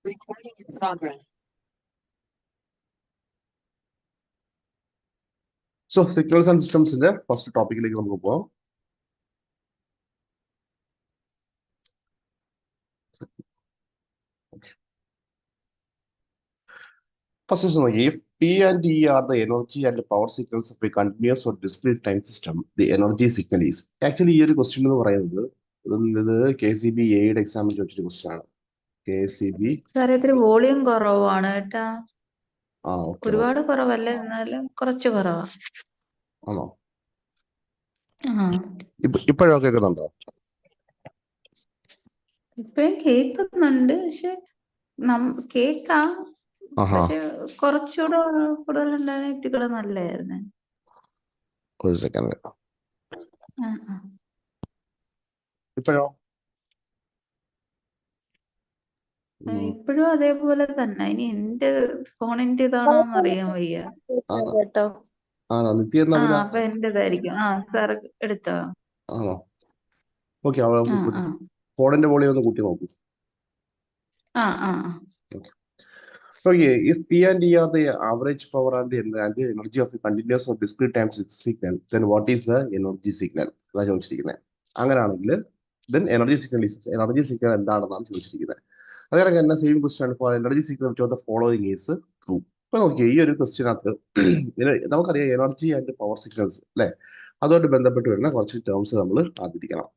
Recording in progress. So signals and systems in the first topic like നമുക്ക് പോവാം. First is if P and E are the energy and power signals of a continuous or discrete time system, the energy signal is. Actually ഈ ഒരു question എന്ന് പറയുന്നത് ഇത് KCB എയുടെ എക്സാമിൽ ചോദിച്ചൊരു ക്വസ്റ്റ്യൻ ആണ്. KCB സാറേ ഇത്തിരി വോളിയം കുറവാണ് കേട്ടാ. ഓക്കെ ഒരുപാട് കുറവല്ല, എന്നാലും കുറച്ച് കുറവാ. ആണോ? ആ ഇപ്പോഴോ കേൾക്കുന്നുണ്ടോ? ഇപ്പഴും കേൾക്കുന്നുണ്ട്, പക്ഷെ കേക്കാം, പക്ഷെ കുറച്ചുകൂടെ കൂടുതലുണ്ടായിരുന്ന ഇത്തിരി നല്ലായിരുന്നു. ഒരു സെക്കൻഡ്. ഇപ്പോഴോ? ഇപ്പോഴും അതേപോലെ തന്നെ. ഇനി എന്റെ ഫോണിന്റെ ഇതാണോന്ന് അറിയാൻ വയ്യ കേട്ടോ. അപ്പൊ എന്റേതായിരിക്കും. സാർ എടുത്തോ? ആണോ? ഓക്കെ, ഫോണിന്റെ വോളിയം ഒന്ന് കൂട്ടി നോക്കൂ. Okay, if P and E are the average power and the energy of a continuous or discrete time signal, then what is the energy signal? അതാണ് ചോദിച്ചിരിക്കുന്നത്. അങ്ങനെയാണെങ്കിൽ then energy signal എന്താണെന്നാണ് ചോദിച്ചിരിക്കുന്നത്. അതുപോലെ തന്നെ സെയിം ക്വസ്റ്റ്യൻ ആണ്. For energy signal which of the following is true. ഇപ്പൊ നോക്കിയേ, ഈ ഒരു ക്വസ്റ്റ്യനകത്ത് നമുക്കറിയാം എനർജി ആൻഡ് പവർ സിഗ്നൽസ് അല്ലെ, അതുമായിട്ട് ബന്ധപ്പെട്ട് വരുന്ന കുറച്ച് ടേംസ് നമ്മൾ അറിഞ്ഞിരിക്കണം.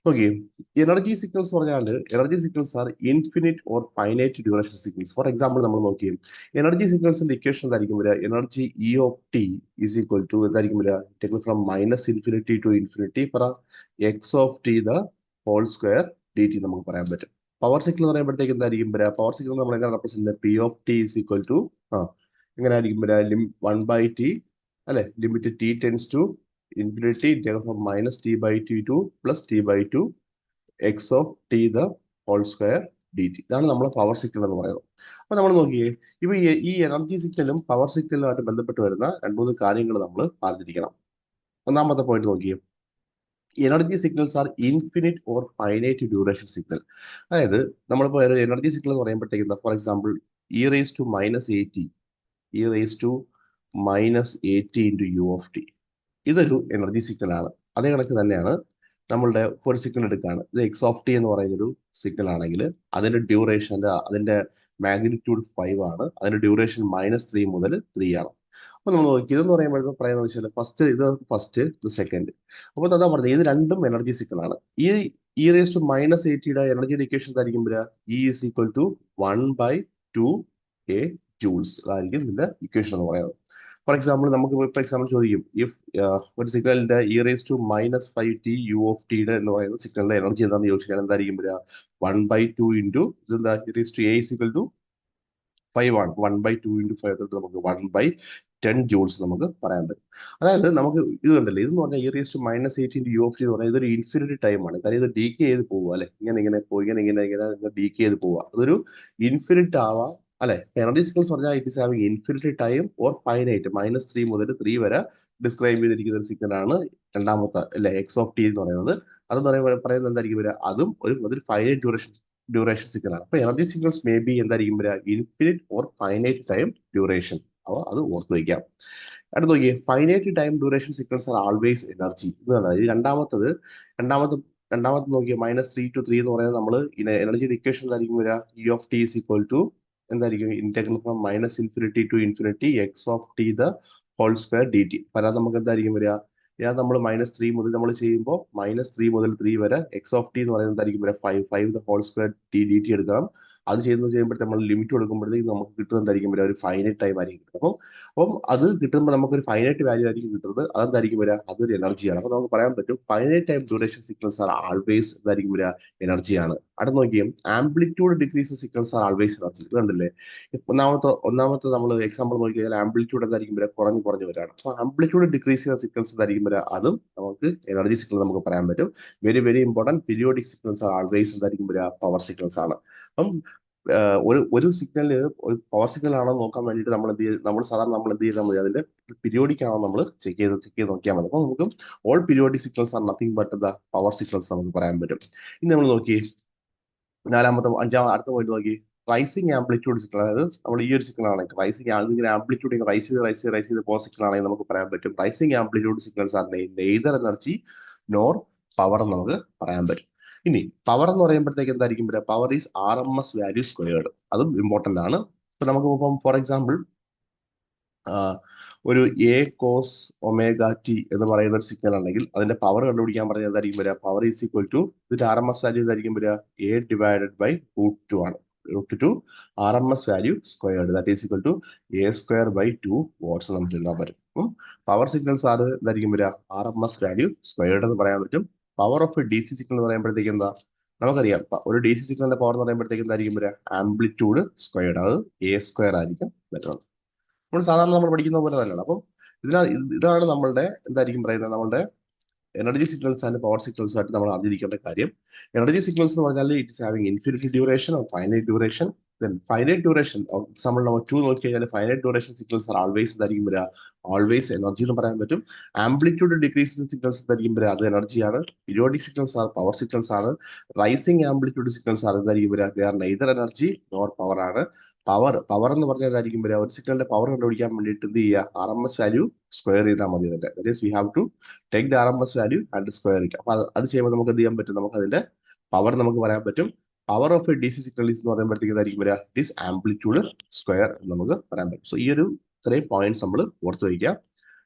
Okay, energy signals പറഞ്ഞാൽ energy signals are infinite or finite duration signals. For example, നമ്മൾ നോക്കിയും energy signalsന്റെ ഇക്വേഷൻ എന്തായിരിക്കും വരിക? Energy E of t is equal to എന്തായിരിക്കും വരിക? Taken from minus infinity to infinity for x of t the whole square dt നമുക്ക് പറയാൻ പറ്റും. Power signal എന്ന് പറയുമ്പോഴത്തേക്ക് എന്തായിരിക്കും വരിക? പവർ സിഗ്നൽ നമ്മൾ എങ്ങനെ represent? P of t is equal to എങ്ങനെ ആയിരിക്കും വരിക? 1/t അല്ലെ, limit t tends to infinity integral from minus t by t to plus t by 2 x of t the whole square dt. ഇതാണ് നമ്മൾ power signal എന്ന് പറയുന്നത്. അപ്പൊ നമ്മൾ നോക്കിയേ, ഇപ്പൊ ഈ എനർജി സിഗ്നലും പവർ സിഗ്നലുമായിട്ട് ബന്ധപ്പെട്ട് വരുന്ന 2-3 കാര്യങ്ങൾ നമ്മൾ അറിഞ്ഞിരിക്കണം. ഒന്നാമത്തെ പോയിന്റ് നോക്കിയേ, energy signals R infinite or finite duration signal. അതായത് നമ്മളിപ്പോ എനർജി സിഗ്നൽ എന്ന് പറയുമ്പോഴത്തേക്ക് for example e raised to minus 80 e raised to minus 80 into u of t, ഇതൊരു എനർജി സിഗ്നൽ ആണ്. അതേ കണക്ക് തന്നെയാണ് നമ്മളുടെ ഒരു സിഗ്നൽ എടുക്കുകയാണ്, ഇത് എക്സ് ഓഫ് ടി എന്ന് പറയുന്നൊരു സിഗ്നൽ ആണെങ്കിൽ അതിന്റെ ഡ്യൂറേഷൻ, അതിന്റെ മാഗ്നിറ്റ്യൂഡ് 5 ആണ്, അതിന്റെ ഡ്യൂറേഷൻ -3 മുതൽ 3 ആണ്. അപ്പൊ നമ്മൾ നോക്കി ഇതെന്ന് പറയുമ്പോൾ പറയുന്നത് വെച്ചാൽ ഫസ്റ്റ് ഇത് സെക്കൻഡ്. അപ്പൊ അതാ പറഞ്ഞത് ഇത് രണ്ടും എനർജി സിഗ്നൽ ആണ്. ഈ റേസ് ടു -80യുടെ എനർജിയുടെ ഇക്വേഷൻ എന്തായിരിക്കും വരിക? E is equal to 1/2 joules അതായിരിക്കും ഇതിന്റെ ഇക്വേഷൻ എന്ന് പറയുന്നത്. ഫോർ എക്സാമ്പിൾ നമുക്ക് ഇപ്പോൾ എക്സാമ്പിൾ ചോദിക്കും, ഇഫ് ഒരു സിഗ്നലിന്റെ e raised to -5t u of t എന്ന് പറയുന്ന സിഗ്നലിന്റെ എനർജി എന്താണെന്ന് ചോദിച്ചാൽ എന്തായിരിക്കും വരിക? 1/2 ഇൻറ്റു ഇതെന്താ, e raised to a is equal to 5 ആണ്. 1/2 ഇൻറ്റു 5 നമുക്ക് 1/10 ജൂൾസ് നമുക്ക് പറയാൻ പറ്റും. അതായത് നമുക്ക് ഇത് കണ്ടല്ലേ, ഇതെന്ന് പറഞ്ഞാൽ e raised to -8 into u of t എന്ന് പറഞ്ഞാൽ ഇതൊരു ഇൻഫിനിറ്റി ടൈം ആണ്. കാര്യം ഇത് ഡീകേ ചെയ്ത് പോവുക അല്ലെ, ഇങ്ങനെ ഡീകേ ചെയ്ത് പോവുക. അതൊരു ഇൻഫിനിറ്റ് ആവാം അല്ലെ. എനർജി സിഗ്നൽസ് പറഞ്ഞാൽ it is having infinity time or finite, -3 മുതൽ 3 വരെ ഡിസ്ക്രൈബ് ചെയ്തിരിക്കുന്ന ഒരു സിഗ്നൽ ആണ് രണ്ടാമത്തെ അല്ലെ, എക്സ് ഓഫ് ടി എന്ന് പറയുന്നത്. അതെന്ന് പറയുന്നത് എന്തായിരിക്കും വരിക? അതും ഒരു ഫൈനൈറ്റ് ഡ്യൂറേഷൻ സിഗ്നൽ ആണ്. അപ്പൊ എനർജി സിഗ്നൽസ് മേ ബി എന്തായിരിക്കും വരിക? Infinite or finite time duration. അപ്പോൾ അത് ഓർത്ത് വയ്ക്കാം. അടുത്ത് നോക്കിയേ, finite time duration signals R always energy എന്നാണ്. ഈ രണ്ടാമത്തെ നോക്കിയ -3 to 3 എന്ന് പറയുന്നത് നമ്മൾ എനർജിയുടെ ഇക്വേഷൻ എന്തായിരിക്കും വരിക? E of t is equal to എന്തായിരിക്കും? Integral from -infinity to infinity x of t the whole square dt. അല്ലാതെ നമുക്ക് എന്തായിരിക്കും വരിക? ഞാൻ നമ്മൾ -3 മുതൽ നമ്മൾ ചെയ്യുമ്പോൾ -3 മുതൽ 3 വരെ x of t എന്ന് പറയുന്നത് എന്തായിരിക്കും വരിക? 5 the whole square dt എടുക്കണം. അത് ചെയ്യുമ്പോഴത്തെ നമ്മൾ ലിമിറ്റ് കൊടുക്കുമ്പോഴത്തേക്ക് നമുക്ക് കിട്ടുന്നത് എന്തായിരിക്കും വരിക? ഒരു ഫൈനൈറ്റ് ടൈം ആയിരിക്കും കിട്ടും. അപ്പം അത് കിട്ടുമ്പോൾ നമുക്കൊരു ഫൈനൈറ്റ് വാല്യൂ ആയിരിക്കും കിട്ടുന്നത്. അതെന്തായിരിക്കും വരിക? അതൊരു എനർജിയാണ്. അപ്പൊ നമുക്ക് പറയാൻ പറ്റും finite time duration signals R always എന്തായിരിക്കും വരിക? എനർജിയാണ്. അടുത്ത് നോക്കിയും amplitude decrease signals R always energy. ഇത് കണ്ടില്ലേ, ഒന്നാമത്തെ നമ്മൾ എക്സാമ്പിൾ നോക്കിയാൽ ആംപ്ലിറ്റ്യൂഡ് എന്തായിരിക്കും വരിക? കുറഞ്ഞു വരികയാണ്. അപ്പൊ ആംപ്ലിറ്റ്യൂഡ് ഡിക്രീസ് ചെയ്യുന്ന സിഗ്നൽസ് എന്തായിരിക്കും വരിക? അതും നമുക്ക് എനർജി സിഗ്നൽ നമുക്ക് പറയാൻ പറ്റും. Very very important, periodic signals R always എന്തായിരിക്കും വരിക? പവർ സിഗ്നൽസ് ആണ്. അപ്പം ഒരു സിഗ്നല് ഒരു പവർ സിഗ്നൽ ആണോ നോക്കാൻ വേണ്ടിയിട്ട് നമ്മൾ സാധാരണ നമ്മൾ എന്ത് ചെയ്താൽ മതി, അതിന്റെ പീരിയോഡിക് ആണോ നമ്മൾ ചെക്ക് ചെയ്ത് നോക്കിയാൽ മതി. അപ്പോൾ നമുക്ക് all periodic signals are nothing but the power signals നമുക്ക് പറയാൻ പറ്റും. ഇനി നമ്മൾ നോക്കി അടുത്ത പോയിന്റ് നോക്കി, റൈസിങ് ആംപ്ലിറ്റ്യൂഡ് സിഗ്നൽ. അതായത് നമ്മൾ ഈ ഒരു സിഗ്നൽ ആണെങ്കിൽ ഇങ്ങനെ ആംപ്ലിറ്റ്യൂഡ് ഇങ്ങനെ റൈസ് ചെയ്ത് പോകുന്ന സിഗ്നൽ ആണെങ്കിൽ നമുക്ക് പറയാൻ പറ്റും rising amplitude signals are neither energy nor power എന്ന് നമുക്ക് പറയാൻ പറ്റും. ഇനി പവർ എന്ന് പറയുമ്പോഴത്തേക്ക് എന്തായിരിക്കും വരിക? Power is RMS value squared. അതും ഇമ്പോർട്ടന്റ് ആണ്. ഇപ്പൊ നമുക്ക് ഇപ്പം ഫോർ എക്സാമ്പിൾ ഒരു എ കോസ് ഒമേഗ ടി എന്ന് പറയുന്ന ഒരു സിഗ്നൽ ആണെങ്കിൽ അതിന്റെ പവർ കണ്ടുപിടിക്കാൻ പറഞ്ഞാൽ എന്തായിരിക്കും വരിക? പവർ ഈസ് ഈക്വൽ ടു ഇതിന്റെ RMS വാല്യൂ എന്തായിരിക്കും വരിക? A/√2 ആണ്. √2 RMS value squared, that is equal to A²/2 watts നമുക്ക് എഴുതാൻ പറ്റും. പവർ സിഗ്നൽസ് ആണ് എന്തായിരിക്കും വരിക? RMS വാല്യൂ സ്ക്വയർഡ് എന്ന് പറയാൻ പറ്റും. പവർ ഓഫ് DC സിഗ്നൽ എന്ന് പറയുമ്പോഴത്തേക്ക് എന്താ നമുക്കറിയാം? ഒരു DC സിഗ്നലിന്റെ പവർ എന്ന് പറയുമ്പോഴത്തേക്ക് എന്തായിരിക്കും വരിക? ആംപ്ലിറ്റ്യൂഡ് സ്ക്വയർഡ്, അത് A² ആയിരിക്കും വരുന്നത്. നമ്മൾ പഠിക്കുന്ന പോലെ തന്നെയാണ്. അപ്പം ഇതാണ് നമ്മളുടെ എന്തായിരിക്കും പറയുന്നത്, നമ്മളുടെ energy signals and power signals ആയിട്ട് നമ്മൾ അറിഞ്ഞിരിക്കേണ്ട കാര്യം. എനർജി സിഗ്നൽസ് എന്ന് പറഞ്ഞാൽ it's having infinity duration or finite duration. Finite duration example number 2 നോക്കി കഴിഞ്ഞാൽ finite duration signals R always എന്തായിരിക്കും വരിക? ഓൾവേസ് എനർജി എന്ന് പറയാൻ പറ്റും. ആംപ്ലിറ്റ്യൂഡ് ഡിക്രീസിംഗ് സിഗ്നൽസ് എന്തായിരിക്കും വരിക? അത് എനർജിയാണ്. Periodic signals R power signals ആണ്. റൈസിംഗ് ആംപ്ലിറ്റ്യൂഡ് സിഗ്നൽസ് ആർ എന്തായിരിക്കും വരിക? They are neither energy nor power ആണ്. പവർ എന്ന് പറഞ്ഞാൽ എന്തായിരിക്കും വരിക? ഒരു സിഗ്നലിന്റെ പവർ കണ്ടുപിടിക്കാൻ വേണ്ടിയിട്ട് എന്ത് ചെയ്യുക? RMS വാല്യൂ സ്ക്വയർ ചെയ്താൽ മതി. That is we have to take the RMS value and square it. അപ്പൊ അത് ചെയ്യുമ്പോൾ നമുക്ക് എന്ത് ചെയ്യാൻ പറ്റും? നമുക്ക് അതിന്റെ പവർ നമുക്ക് പറയാൻ പറ്റും. Power of A DC signal എന്ന് പറയുമ്പോഴത്തേക്ക് എന്തായിരിക്കും വരിക? ഇറ്റ് ഈസ് ആംപ്ലിറ്റ്യൂഡ് സ്ക്വയർ എന്ന് നമുക്ക് പറയാൻ പറ്റും. സോ ഈ ഒരു ഇത്രയും പോയിന്റ്സ് നമ്മൾ ഓർത്ത് വയ്ക്കുക.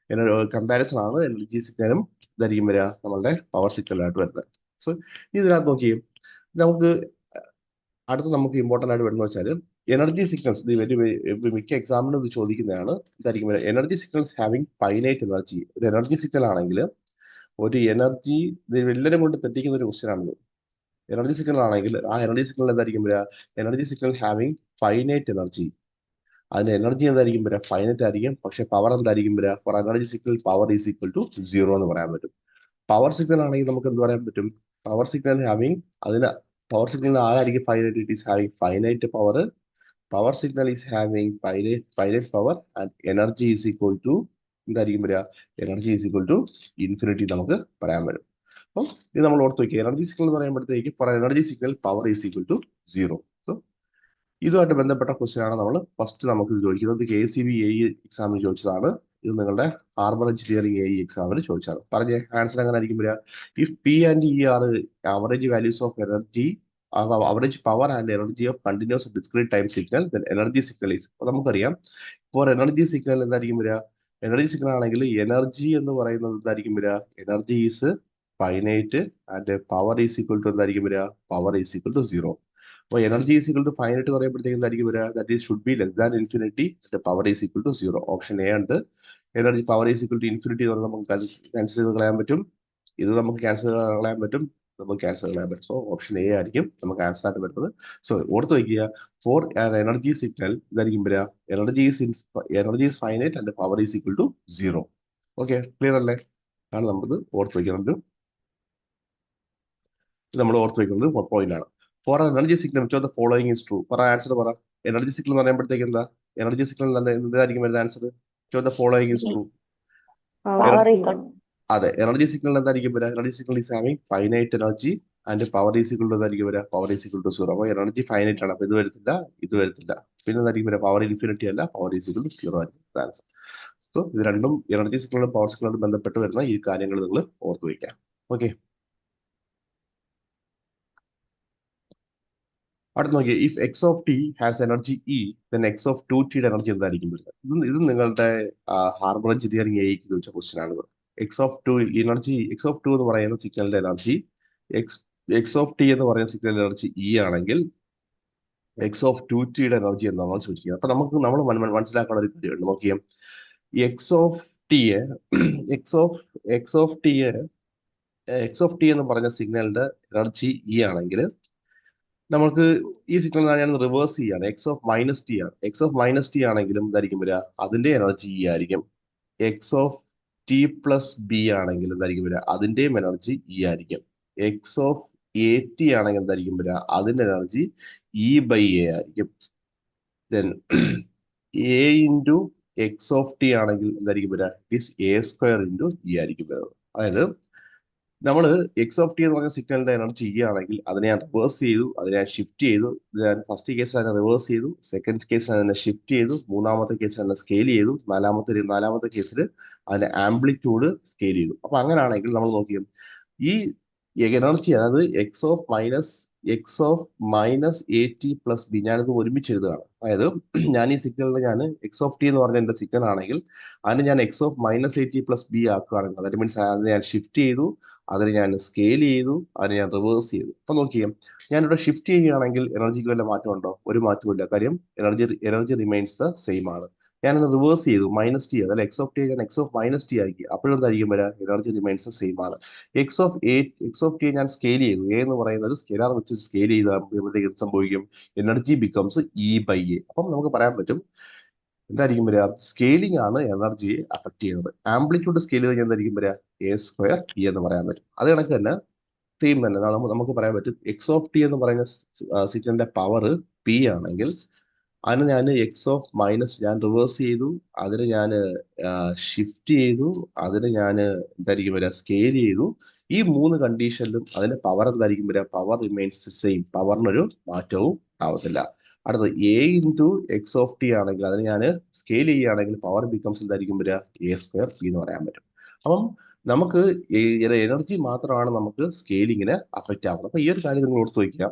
കമ്പാരിസൺ ആണ് എനർജി സിഗ്നലും ഇതായിരിക്കും വരിക നമ്മളുടെ പവർ സിഗ്നലായിട്ട് വരുന്നത്. സോ ഇതിനകത്ത് നോക്കിയും നമുക്ക് അടുത്ത് നമുക്ക് ഇമ്പോർട്ടൻ്റ് ആയിട്ട് വരുന്നത് വെച്ചാൽ എനർജി സിഗ്നൽസ്. മിക്ക എക്സാമിനും ഇത് ചോദിക്കുന്നതാണ്. ഇതായിരിക്കും വരിക energy signals having finite energy. ഒരു എനർജി സിഗ്നൽ ആണെങ്കിൽ ഒരു എനർജി, എല്ലാവരും കൊണ്ട് തെറ്റിക്കുന്ന ഒരു ക്വസ്റ്റ്യൻ ആണിത്. എനർജി സിഗ്നൽ ആണെങ്കിൽ ആ എനർജി സിഗ്നൽ എന്തായിരിക്കും വരിക? Energy signal having finite energy. അതിന്റെ എനർജി എന്തായിരിക്കും വരിക? ഫൈനൈറ്റ് ആയിരിക്കും. പക്ഷെ പവർ എന്തായിരിക്കും വരിക? For energy signal power is equal to 0 എന്ന് പറയാൻ പറ്റും. പവർ സിഗ്നൽ ആണെങ്കിൽ നമുക്ക് എന്ത് പറയാൻ പറ്റും? Power signal having power signal ആരായിരിക്കും finite? It is having finite power. Power signal is having finite power and energy is equal to എന്തായിരിക്കും വരിക? Energy is equal to infinity നമുക്ക് പറയാൻ പറ്റും. അപ്പം ഇത് നമ്മൾ ഓർത്ത് വയ്ക്കുക. എനർജി സിഗ്നൽ എന്ന് പറയുമ്പോഴത്തേക്ക് for energy signal power is equal to 0. So ഇതുമായിട്ട് ബന്ധപ്പെട്ട ക്വസ്റ്റ്യൻ ആണ് നമ്മൾ ഫസ്റ്റ് നമുക്ക് ചോദിക്കുന്നത്. KCB AE എക്സാമിന് ചോദിച്ചതാണ്. ഇത് നിങ്ങളുടെ ഹാർബർ എഞ്ചിനീയറിംഗ് AE എക്സാമിന് ചോദിച്ചതാണ്. പറഞ്ഞ ആൻസർ എങ്ങനെ ആയിരിക്കും വരിക? If P and E are average values of energy, average power and energy of continuous discrete time signal, then energy signal is. അപ്പോൾ നമുക്കറിയാം ഫോർ എനർജി സിഗ്നൽ എന്തായിരിക്കും വരിക? എനർജി സിഗ്നൽ ആണെങ്കിൽ എനർജി എന്ന് പറയുന്നത് എന്തായിരിക്കും വരിക? Energy is finite and power is equal to എന്തായിരിക്കും വരിക? Power is equal to 0. അപ്പോൾ energy is equal to finite എന്ന് പറയുമ്പോഴത്തേക്ക് എന്തായിരിക്കും വരിക? That is should be less than infinity, power is equal to 0. Option A ഉണ്ട്. Energy power is equal to infinity എന്ന് പറഞ്ഞാൽ നമുക്ക് ക്യാൻസൽ ചെയ്ത് കളയാൻ പറ്റും. ഇത് നമുക്ക് ക്യാൻസൽ കളയാൻ പറ്റും. നമുക്ക് ക്യാൻസൽ കളയാൻ പറ്റും. സോ ഓപ്ഷൻ എ ആയിരിക്കും നമുക്ക് ആൻസർ ആയിട്ട് വരുന്നത്. സോ ഓർത്ത് വയ്ക്കുക, ഫോർ എനർജി സിഗ്നൽ ഇതായിരിക്കും വരിക? Energy is finite and power is equal to 0. Okay, clear അല്ലേ? ആണ് നമ്മൾ ഓർത്ത് വയ്ക്കുന്നത്. നമ്മൾ ഓർത്ത് വയ്ക്കുന്നത് പോയിന്റ് ആണ്. For energy signal which of the following is true. പറ ആൻസർ പറ. എനർജി സിഗ്നൽ എന്ന് പറയുമ്പോഴത്തേക്ക് എന്താ? എനർജി സിഗ്നൽ എന്തായിരിക്കും വരുന്ന answer? Which of the following is true. അതെ, എനർജി സിഗ്നൽ എന്തായിരിക്കും വരിക? Energy signal is having finite energy and power is equal to എന്തായിരിക്കും വരിക? Power is equal to 0. അപ്പോൾ എനർജി ഫൈനൈറ്റ് ആണ്. അപ്പോൾ ഇത് വരത്തില്ല, ഇത് വരത്തില്ല. പിന്നെ എന്തായിരിക്കും വരിക? പവർ ഇൻഫിനിറ്റി അല്ല, പവർ ഈസ് ഈക്വൽ ടു 0 ആയിരിക്കും ആൻസർ. സോ ഇത് രണ്ടും എനർജി സിഗ്നലും പവർ സിഗ്നലും ബന്ധപ്പെട്ട് വരുന്ന ഈ കാര്യങ്ങൾ നിങ്ങൾ ഓർത്ത് വയ്ക്കാം. ഓക്കെ, അടുത്ത് നോക്കിയേ. If X of T has energy E, then X of 2t energy എന്തായിരിക്കും വരുന്നത്? ഇത് നിങ്ങളുടെ ഹാർബർ എഞ്ചിനീയറിംഗ് AEക്ക് ചോദിച്ച ക്വസ്റ്റ്യൻ ആണ്. എക്സ് ഓഫ് 2 എന്ന് പറയുന്ന സിഗ്നലിന്റെ എനർജി എക്സ് ഓഫ് ടി എന്ന് പറയുന്ന സിഗ്നൽ എനർജി ഇ ആണെങ്കിൽ എക്സ് ഓഫ് 2t എനർജി എന്താണെന്ന് ചോദിക്കുന്നത്. അപ്പൊ നമ്മൾ മനസ്സിലാക്കേണ്ട ഒരു കാര്യമുണ്ട്. നോക്കിയാൽ എക്സ് ഓഫ് ടിയെ എക്സ് ഓഫ് ടി എന്ന് പറഞ്ഞ സിഗ്നലിന്റെ എനർജി ഇ ആണെങ്കിൽ നമുക്ക് ഈ സിഗ്നൽ ഞാൻ റിവേഴ്സ് ചെയ്യാണ്. എക്സ് ഓഫ് മൈനസ് ടി ആണ്. എക്സ് ഓഫ് മൈനസ് ടി ആണെങ്കിലും എന്തായിരിക്കും വരിക? അതിന്റെ എനർജി ഇ ആയിരിക്കും. X of T plus B ആണെങ്കിൽ എന്തായിരിക്കും വരിക? അതിന്റെയും എനർജി ഇ ആയിരിക്കും. എക്സ് ഓഫ് AT ആണെങ്കിൽ എന്തായിരിക്കും വരിക? അതിന്റെ എനർജി E/A ആയിരിക്കും. ദെൻ A ഇൻറ്റു x(t) ആണെങ്കിൽ എന്തായിരിക്കും വരിക? ഇറ്റ് ഈസ് A² × E ആയിരിക്കും വരുന്നത്. അതായത് നമ്മൾ x(t) എന്ന് പറഞ്ഞ സിഗ്നലിന്റെ എനർജി E ആണെങ്കിൽ അതിനെ ഞാൻ റിവേഴ്സ് ചെയ്തു, അതിനെ ഞാൻ ഷിഫ്റ്റ് ചെയ്തു. ഞാൻ ഫസ്റ്റ് കേസിൽ അതിനെ റിവേഴ്സ് ചെയ്തു, സെക്കൻഡ് കേസിൽ അതിനെ ഷിഫ്റ്റ് ചെയ്തു, മൂന്നാമത്തെ കേസിൽ അതിനെ സ്കെയിൽ ചെയ്തു, നാലാമത്തെ കേസിൽ അതിന്റെ ആംപ്ലിറ്റ്യൂഡ് സ്കെയിൽ ചെയ്തു. അപ്പൊ അങ്ങനെയാണെങ്കിൽ നമ്മൾ നോക്കിയും ഈ എനർജി, അതായത് x(-AT+B) ഞാനിത് ഒരുമിച്ച് എഴുതുകയാണ്. അതായത് ഞാൻ ഈ സിഗ്നലിനെ ഞാൻ x(t) എന്ന് പറഞ്ഞ എന്റെ സിഗ്നൽ ആണെങ്കിൽ അതിന് ഞാൻ x(-AT+B) ആക്കുകയാണെങ്കിൽ, അതായത് മീൻസ് അതിനെ ഞാൻ ഷിഫ്റ്റ് ചെയ്തു, അതിനെ ഞാൻ സ്കെയിൽ ചെയ്തു, അതിനെ ഞാൻ റിവേഴ്സ് ചെയ്തു. അപ്പൊ നോക്കിയേ, ഞാനിവിടെ ഷിഫ്റ്റ് ചെയ്യുകയാണെങ്കിൽ എനർജിക്ക് വല്ല മാറ്റമുണ്ടോ? ഒരു മാറ്റമില്ല. കാര്യം എനർജി റിമൈൻസ് ദ സെയിം ആണ്. ഞാനത് റിവേഴ്സ് ചെയ്തു, -t, അതായത് x(t) ഞാൻ x(-t) ആക്കി, അപ്പോഴെന്തായിരിക്കും വരിക? എനർജി റിമൈൻസ് സെയിം ആണ്. x(t) ഞാൻ സ്കെയിൽ ചെയ്തു, A എന്ന് പറയുന്ന ഒരു സ്കെയിലർ വെച്ച് സ്കെയിൽ ചെയ്താൽ സംഭവിക്കും, എനർജി ബിക്കംസ് E/A. അപ്പം നമുക്ക് പറയാൻ പറ്റും എന്തായിരിക്കും വരിക? സ്കെയിലിംഗ് ആണ് എനർജിയെ അഫക്ട് ചെയ്യുന്നത്. ആംപ്ലിറ്റ്യൂഡ് സ്കെയിൽ ചെയ്ത് എന്തായിരിക്കും വരിക? A²E എന്ന് പറയാൻ പറ്റും. അത് കണക്ക് തന്നെ സെയിം തന്നെ നമുക്ക് പറയാൻ പറ്റും x(t) എന്ന് പറയുന്ന സിഗ്നലിന്റെ പവർ P ആണെങ്കിൽ അതിന് ഞാൻ ഞാൻ റിവേഴ്സ് ചെയ്തു, അതിന് ഞാൻ ഷിഫ്റ്റ് ചെയ്തു, അതിന് ഞാൻ എന്തായിരിക്കും വരിക? സ്കെയിൽ ചെയ്തു. ഈ മൂന്ന് കണ്ടീഷനിലും അതിന്റെ പവർ എന്തായിരിക്കും വരിക? Power remains same. പവറിനൊരു മാറ്റവും ആവത്തില്ല. അടുത്തത് A(x(t) ആണെങ്കിൽ അതിന് ഞാൻ സ്കെയിൽ ചെയ്യുകയാണെങ്കിൽ പവർ ബിക്കംസ് എന്തായിരിക്കും വരിക? A²P എന്ന് പറയാൻ പറ്റും. അപ്പം നമുക്ക് എനർജി മാത്രമാണ് നമുക്ക് സ്കെയിലിങ്ങിന് അഫക്റ്റ് ആവുന്നത്. അപ്പൊ ഈ ഒരു കാര്യം നിങ്ങൾ ഓർത്ത് വയ്ക്കുക.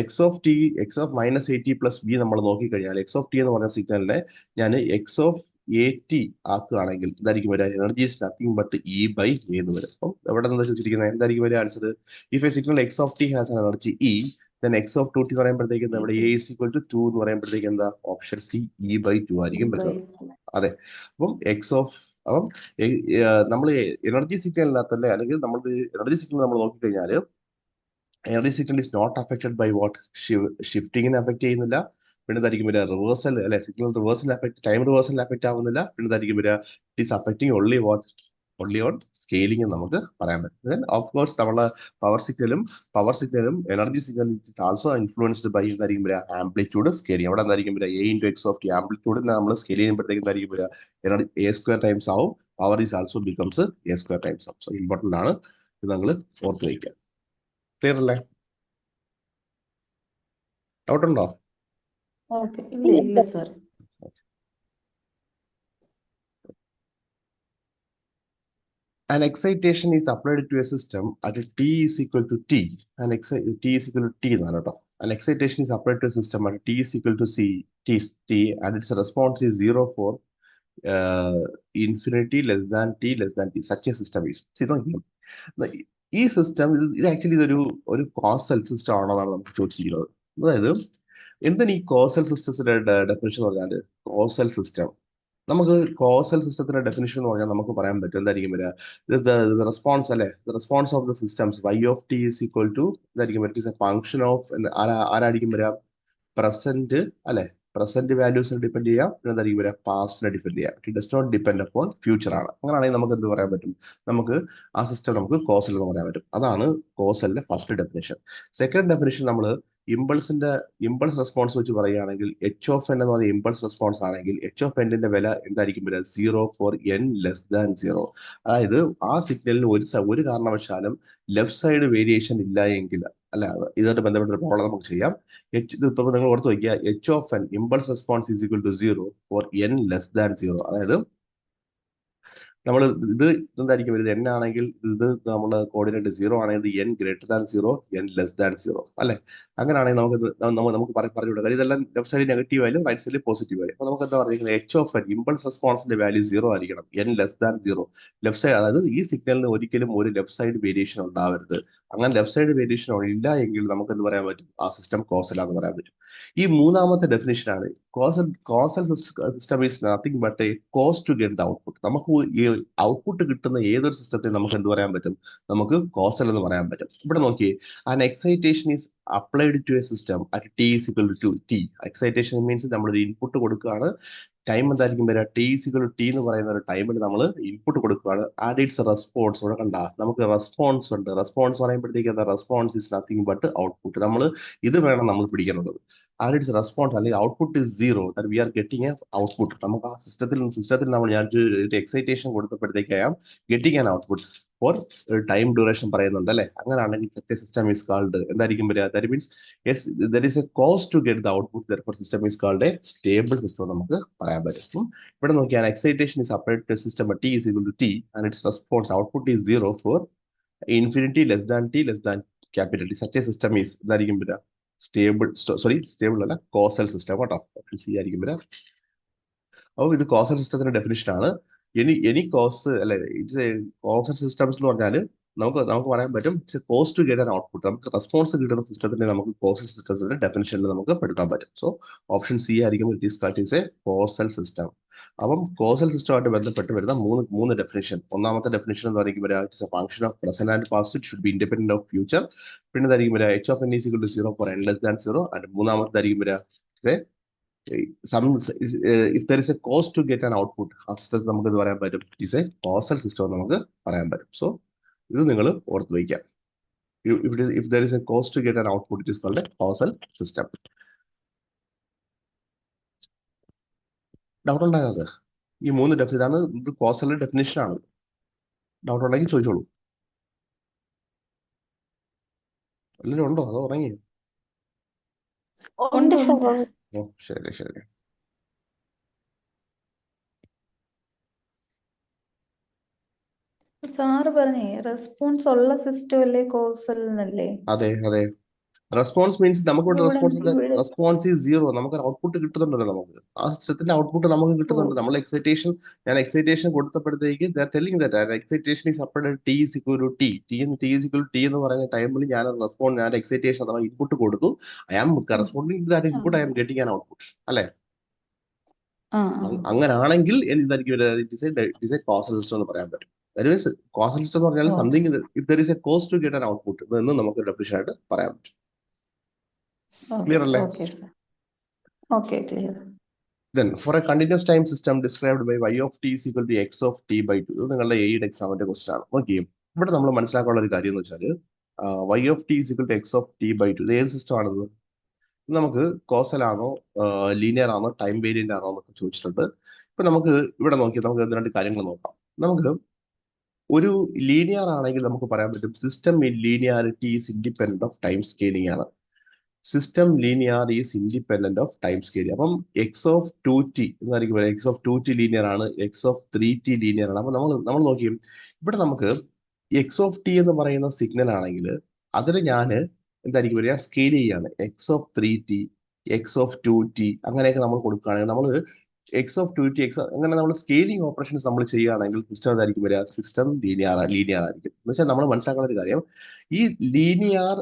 x(-AT+B) നമ്മൾ നോക്കിക്കഴിഞ്ഞാൽ x(t) എന്ന് പറഞ്ഞ സിഗ്നലിനെ ഞാൻ x(AT) ആക്കുകയാണെങ്കിൽ എന്തായിരിക്കും വരിക? Energy is nothing but E/A എന്ന് വരും. അപ്പം എവിടെ നിന്ന് ചോദിച്ചിരിക്കുന്നത്? എന്തായിരിക്കും വരിക answer? If A signal x(t) has N energy E, then x(2t) എന്ന് പറയുമ്പോഴത്തേക്ക് എന്താ? ഇവിടെ A is equal to 2 എന്ന് പറയുമ്പോഴത്തേക്ക് എന്താ? ഓപ്ഷൻ സി E/2 ആയിരിക്കും വരുന്നത്. അതെ. അപ്പം അപ്പം നമ്മൾ എനർജി സിഗ്നലിനകത്തല്ലേ, അല്ലെങ്കിൽ നമ്മൾ എനർജി സിഗ്നൽ നമ്മൾ നോക്കിക്കഴിഞ്ഞാൽ energy signal is not affected by what? ഷിഫ്റ്റിങ്ങിനെ അഫക്ട് ചെയ്യുന്നില്ല. പിന്നെ എന്തായിരിക്കും വരിക? റിവേഴ്സൽ, അല്ലെ, സിഗ്നൽ റിവേഴ്സൽ ടൈം റിവേഴ്സലിന് അഫക്റ്റ് ആവുന്നില്ല. പിന്നെ എന്തായിരിക്കും വരിക? It is affecting only on scaling എന്ന് നമുക്ക് പറയാൻ പറ്റും. ഓഫ് കോഴ്സ് നമ്മളെ പവർ സിഗ്നലും എനർജി സിഗ്നലും ആൾസോ ഇൻഫ്ലുവൻസ്ഡ് ബൈ എന്തായിരിക്കും വരിക? Amplitude scaling. അവിടെ എന്തായിരിക്കും വരിക? A(x(t) ആംപ്ലിറ്റ്യൂഡിനെ നമ്മൾ സ്കെയിൽ ചെയ്യുമ്പോഴത്തേക്ക് എന്തായിരിക്കും വരിക? എനർജി A² ടൈംസ് ആവും. Power is also becomes A² times ആവും. സോ ഇമ്പോർട്ടന്റ് ആണ്, ഇത് നിങ്ങൾ ഓർത്ത് വയ്ക്കുക. ക്ലിയർ അല്ലേ? ഡൗട്ട് ഉണ്ടോ? ഇല്ല sir. An excitation is applied to a system at t is equal to t. T is equal to t എന്നാണ് കേട്ടോ. An excitation is applied to a system at t is equal to t, and its response is 0 for infinity less than t. Such a system is. ഈ system ഇത് actually ഒരു causal system ആണെന്നാണ് നമുക്ക് ചോദിച്ചിരിക്കുന്നത്. അതായത് എന്താണ് ഈ കോസൽ സിസ്റ്റത്തിന്റെ ഡെഫിനിഷൻ എന്ന് പറഞ്ഞാൽ? കോസൽ സിസ്റ്റം, നമുക്ക് കോസൽ സിസ്റ്റത്തിന്റെ ഡെഫിനിഷൻ എന്ന് പറഞ്ഞാൽ നമുക്ക് പറയാൻ പറ്റും എന്തായിരിക്കും വരിക? റെസ്പോൺസ്, അല്ലെ, response of the systems y(t) is equal to എന്തായിരിക്കും വരിക? ഫംഗ്ഷൻ ഓഫ് ആരായിരിക്കും വരിക? പ്രസന്റ്, അല്ലെ, പ്രസന്റ് വാല്യൂസിനെ ഡിപ്പെൻഡ് ചെയ്യാം. പിന്നെ എന്തായിരിക്കും വരിക? പാസ്റ്റിനെ ഡിപ്പെൻഡ് ചെയ്യാം. It does not depend upon future ആണ്. അങ്ങനെയാണെങ്കിൽ നമുക്ക് എന്ത് പറയാൻ പറ്റും? നമുക്ക് ആ സിസ്റ്റം നമുക്ക് കോസൽ എന്ന് പറയാൻ പറ്റും. അതാണ് കോസലിന്റെ ഫസ്റ്റ് ഡെഫിനേഷൻ. സെക്കൻഡ് ഡെഫിനേഷൻ നമ്മൾ ഇമ്പൾസ് റെസ്പോൺസ് വെച്ച് പറയുകയാണെങ്കിൽ h(n) എന്ന് പറയുന്ന ഇമ്പൾസ് റെസ്പോൺസ് ആണെങ്കിൽ h(n)ന്റെ വില എന്തായിരിക്കും വരിക? 0 for n less than 0. അതായത് ആ സിഗ്നലിന് ഒരു കാരണവശാലും ലെഫ്റ്റ് സൈഡ് വേരിയേഷൻ ഇല്ല എങ്കിൽ, അല്ല, ഇതുമായിട്ട് ബന്ധപ്പെട്ട ഒരു പ്രോബ്ലം നമുക്ക് ചെയ്യാം. ഇപ്പോൾ നിങ്ങൾ ഓർത്ത് വയ്ക്കുക, h(n) impulse response is equal to 0 for n less than 0. അതായത് നമ്മൾ എന്തായിരിക്കും വരുന്നത്? n ആണെങ്കിൽ ഇത് നമ്മുടെ കോർഡിനേറ്റ് 0 ആണെങ്കിൽ n >0, n <0, അല്ലെ? അങ്ങനെയാണെങ്കിൽ നമുക്ക് പറഞ്ഞുകൂടാ. കാര്യം ഇതെല്ലാം ലെഫ്റ്റ് സൈഡിൽ നെഗറ്റീവ് ആയാലും റൈറ്റ് സൈഡിൽ പോസിറ്റീവ് ആയാലും. അപ്പൊ നമുക്ക് എന്താ പറയുന്നത്? h(n) ഇമ്പൾസ് റെസ്പോൺസിന്റെ വാല്യൂ 0 ആയിരിക്കണം, n <0. ലെഫ്റ്റ് സൈഡ്, അതായത് ഈ സിഗ്നലിന് ഒരിക്കലും ഒരു ലെഫ്റ്റ് സൈഡ് വേരിയേഷൻ ഉണ്ടാവരുത്. അങ്ങനെ ലെഫ്റ്റ് സൈഡ് വേരിയേഷൻ ഇല്ല എങ്കിൽ നമുക്ക് എന്ത് പറയാൻ പറ്റും? ആ സിസ്റ്റം കോസലാന്ന് പറയാൻ പറ്റും. ഈ മൂന്നാമത്തെ ഡെഫിനിഷനാണ് causal system is nothing but a cause to get the output. നമുക്ക് ഈ ഔട്ട്പുട്ട് കിട്ടുന്ന ഏതൊരു സിസ്റ്റത്തെ നമുക്ക് എന്ത് പറയാൻ പറ്റും? നമുക്ക് കോസൽ എന്ന് പറയാൻ പറ്റും. ഇവിടെ നോക്കിയേ, an excitation is applied to a system at t is equal to t. Excitation means നമ്മളൊരു ഇൻപുട്ട് കൊടുക്കുകയാണ്. ടൈം എന്തായിരിക്കും വരിക? ടി ഈസിക്കൽ ടി എന്ന് പറയുന്ന ഒരു ടൈമിൽ നമ്മൾ ഇൻപുട്ട് കൊടുക്കുകയാണ്. Add its response. ഇവിടെ കണ്ട നമുക്ക് റെസ്പോൺസ് ഉണ്ട്. റെസ്പോൺസ് പറയുമ്പോഴത്തേക്ക് എന്താ? Response is nothing but output. നമ്മൾ ഇത് വേണം നമ്മൾ പിടിക്കാനുള്ളത്. ആഡ് ഇറ്റ്സ് റെസ്പോൺസ് അല്ലെങ്കിൽ output is zero. That we are getting a output. നമുക്ക് ആ സിസ്റ്റത്തിൽ നമ്മൾ ഞാൻ ഒരു എക്സൈറ്റേഷൻ കൊടുത്തപ്പോഴത്തേക്ക് I am getting an output for time duration പറയുന്നുണ്ട് അല്ലേ? അങ്ങനെയാണെങ്കിൽ such a system is called എന്തായിരിക്കും വരിക? That means yes there is A cost to get the output. Therefore system is called a stable system നമുക്ക് പറയാൻ പറ്റും. ഇവിടെ നോക്കിയാൽ excitation is applied to system T is equal to T and its response output is zero for infinity less than T less than capital T. Such a system is ഇതായിരിക്കും വരിക stable. Stable അല്ല, causal system കേട്ടോ. Option C ആയിരിക്കും വരിക. അപ്പോൾ ഇത് causal സിസ്റ്റത്തിന്റെ definition ആണ്. എനി കോസ് അല്ലെ, ഇറ്റ്സ് കോസൽ സിസ്റ്റംസ് എന്ന് പറഞ്ഞാൽ നമുക്ക് പറയാൻ പറ്റും it's cost to get an output. നമുക്ക് റെസ്പോൺസ് കിട്ടുന്ന സിസ്റ്റത്തിന്റെ നമുക്ക് കോസൽ സിസ്റ്റത്തിന്റെ ഡെഫിനിഷനിൽ നമുക്ക് എടുക്കാൻ പറ്റും. സോ ഓപ്ഷൻ സി ആയിരിക്കും it is called is a causal system. അപ്പം കോസൽ സിസ്റ്റമായിട്ട് ബന്ധപ്പെട്ട് വരുന്ന മൂന്ന് ഡെഫിനിഷൻ. ഒന്നാമത്തെ ഡെഫിനിഷൻ എന്ന് പറയുമ്പോൾ വരിക it's a function of present and past, it should be independent of future. പിന്നെ ഇതായിരിക്കും വരിക H of N is equal to zero for N less than zero. And മൂന്നാമത്തായിരിക്കും വരിക if there is a cost to get an output, ആ system നമുക്ക് ഇത് പറയാൻ പറ്റും it is a causal system നമുക്ക് പറയാൻ പറ്റും. സോ ഇത് നിങ്ങൾ ഓർത്ത് വയ്ക്കാം. if there is a cost to get an output, it is called a causal system. Doubt ഉണ്ടാകാതെ ഈ മൂന്ന് ഇതാണ് ഇത് കോസൽ ഡെഫിനേഷൻ ആണ്. ഡൗട്ട് ഉണ്ടെങ്കിൽ ചോദിച്ചോളൂ. എല്ലാവരും ഉണ്ടോ അതോ ഉറങ്ങിയോ? ഉണ്ട് സർ. ഓ ശരി ശരി. സാറ് പറഞ്ഞേ റെസ്പോൺസ് ഉള്ള സിസ്റ്റം അല്ലേ കോസൽ എന്നല്ലേ? അതെ അതെ. റെസ്പോൺസ് മീൻസ് നമുക്കിവിടെ ഇവിടെ റെസ്പോൺസ് ഈസ് സീറോ. നമുക്ക് ഔട്ട്പുട്ട് കിട്ടുന്നുണ്ടല്ലോ. നമുക്ക് ആ സിസ്റ്റത്തിന്റെ ഔട്ട്പുട്ട് നമുക്ക് കിട്ടുന്നുണ്ട്. നമ്മൾ ഞാൻ എക്സൈറ്റേഷൻ കൊടുത്തപ്പോഴത്തേക്ക് telling that excitation is applied T is equal to T. T എന്ന് പറയുന്ന ടൈമിൽ ഞാൻ എക്സൈറ്റേഷൻ അഥവാ ഇൻപുട്ട് കൊടുത്തു. I am corresponding to that input I am getting an output അല്ലെ? അങ്ങനാണെങ്കിൽ it is a causal system എന്ന് പറയാൻ പറ്റും. കോസൽ സിസ്റ്റം എന്ന് പറഞ്ഞാൽ something if there is a cost to get an output എന്ന് നമുക്ക് ഡെഫിനിഷൻ ആയിട്ട് പറയാൻ പറ്റും. Clear അല്ലേ? Okay, clear. Then for a continuous time system described by y of t is equal to x of t by 2. ഇത് നിങ്ങളുടെ aid എക്സാമിന്റെ question ആണ്. ഓക്കെ, ഇവിടെ നമ്മൾ മനസ്സിലാക്കാനുള്ള ഒരു കാര്യം എന്ന് വെച്ചാൽ y of t is equal to x of t by 2. ഇത് ഏത് സിസ്റ്റം ആണെന്ന് നമുക്ക് കോസൽ ആണോ ലീനിയർ ആണോ ടൈം വേരിയന്റ് ആണോ എന്നൊക്കെ ചോദിച്ചിട്ടുണ്ട്. ഇപ്പൊ നമുക്ക് ഇവിടെ നോക്കി നമുക്ക് രണ്ട് കാര്യങ്ങൾ നോക്കാം. നമുക്ക് ഒരു ലീനിയർ ആണെങ്കിൽ നമുക്ക് പറയാൻ പറ്റും system in linearity is independent of time scaling ആണ്. System linear is independent of time scale. അപ്പം എക്സ് ഓഫ് 2t എന്നായിരിക്കും പറയുക. എക്സ് ഓഫ് 2t ലീനിയർ ആണ്, എക്സ് ഓഫ് 3t ലീനിയർ ആണ്. അപ്പൊ നമ്മൾ നോക്കിയും ഇവിടെ നമുക്ക് എക്സ് ഓഫ് ടി എന്ന് പറയുന്ന സിഗ്നൽ ആണെങ്കിൽ അതിന് ഞാൻ എന്തായിരിക്കും വരിക? സ്കെയിൽ ചെയ്യാണ്. X of 3t, X of 2t അങ്ങനെയൊക്കെ നമ്മൾ കൊടുക്കുകയാണെങ്കിൽ നമ്മൾ എക്സ് ഓഫ് 2t അങ്ങനെ നമ്മൾ സ്കെയിലിംഗ് ഓപ്പറേഷൻസ് നമ്മൾ ചെയ്യുകയാണെങ്കിൽ സിസ്റ്റം എന്തായിരിക്കും വരിക? സിസ്റ്റം ലീനിയർ ആയിരിക്കും. എന്ന് വെച്ചാൽ നമ്മൾ മനസ്സിലാക്കുന്ന ഒരു കാര്യം, ഈ ലീനിയർ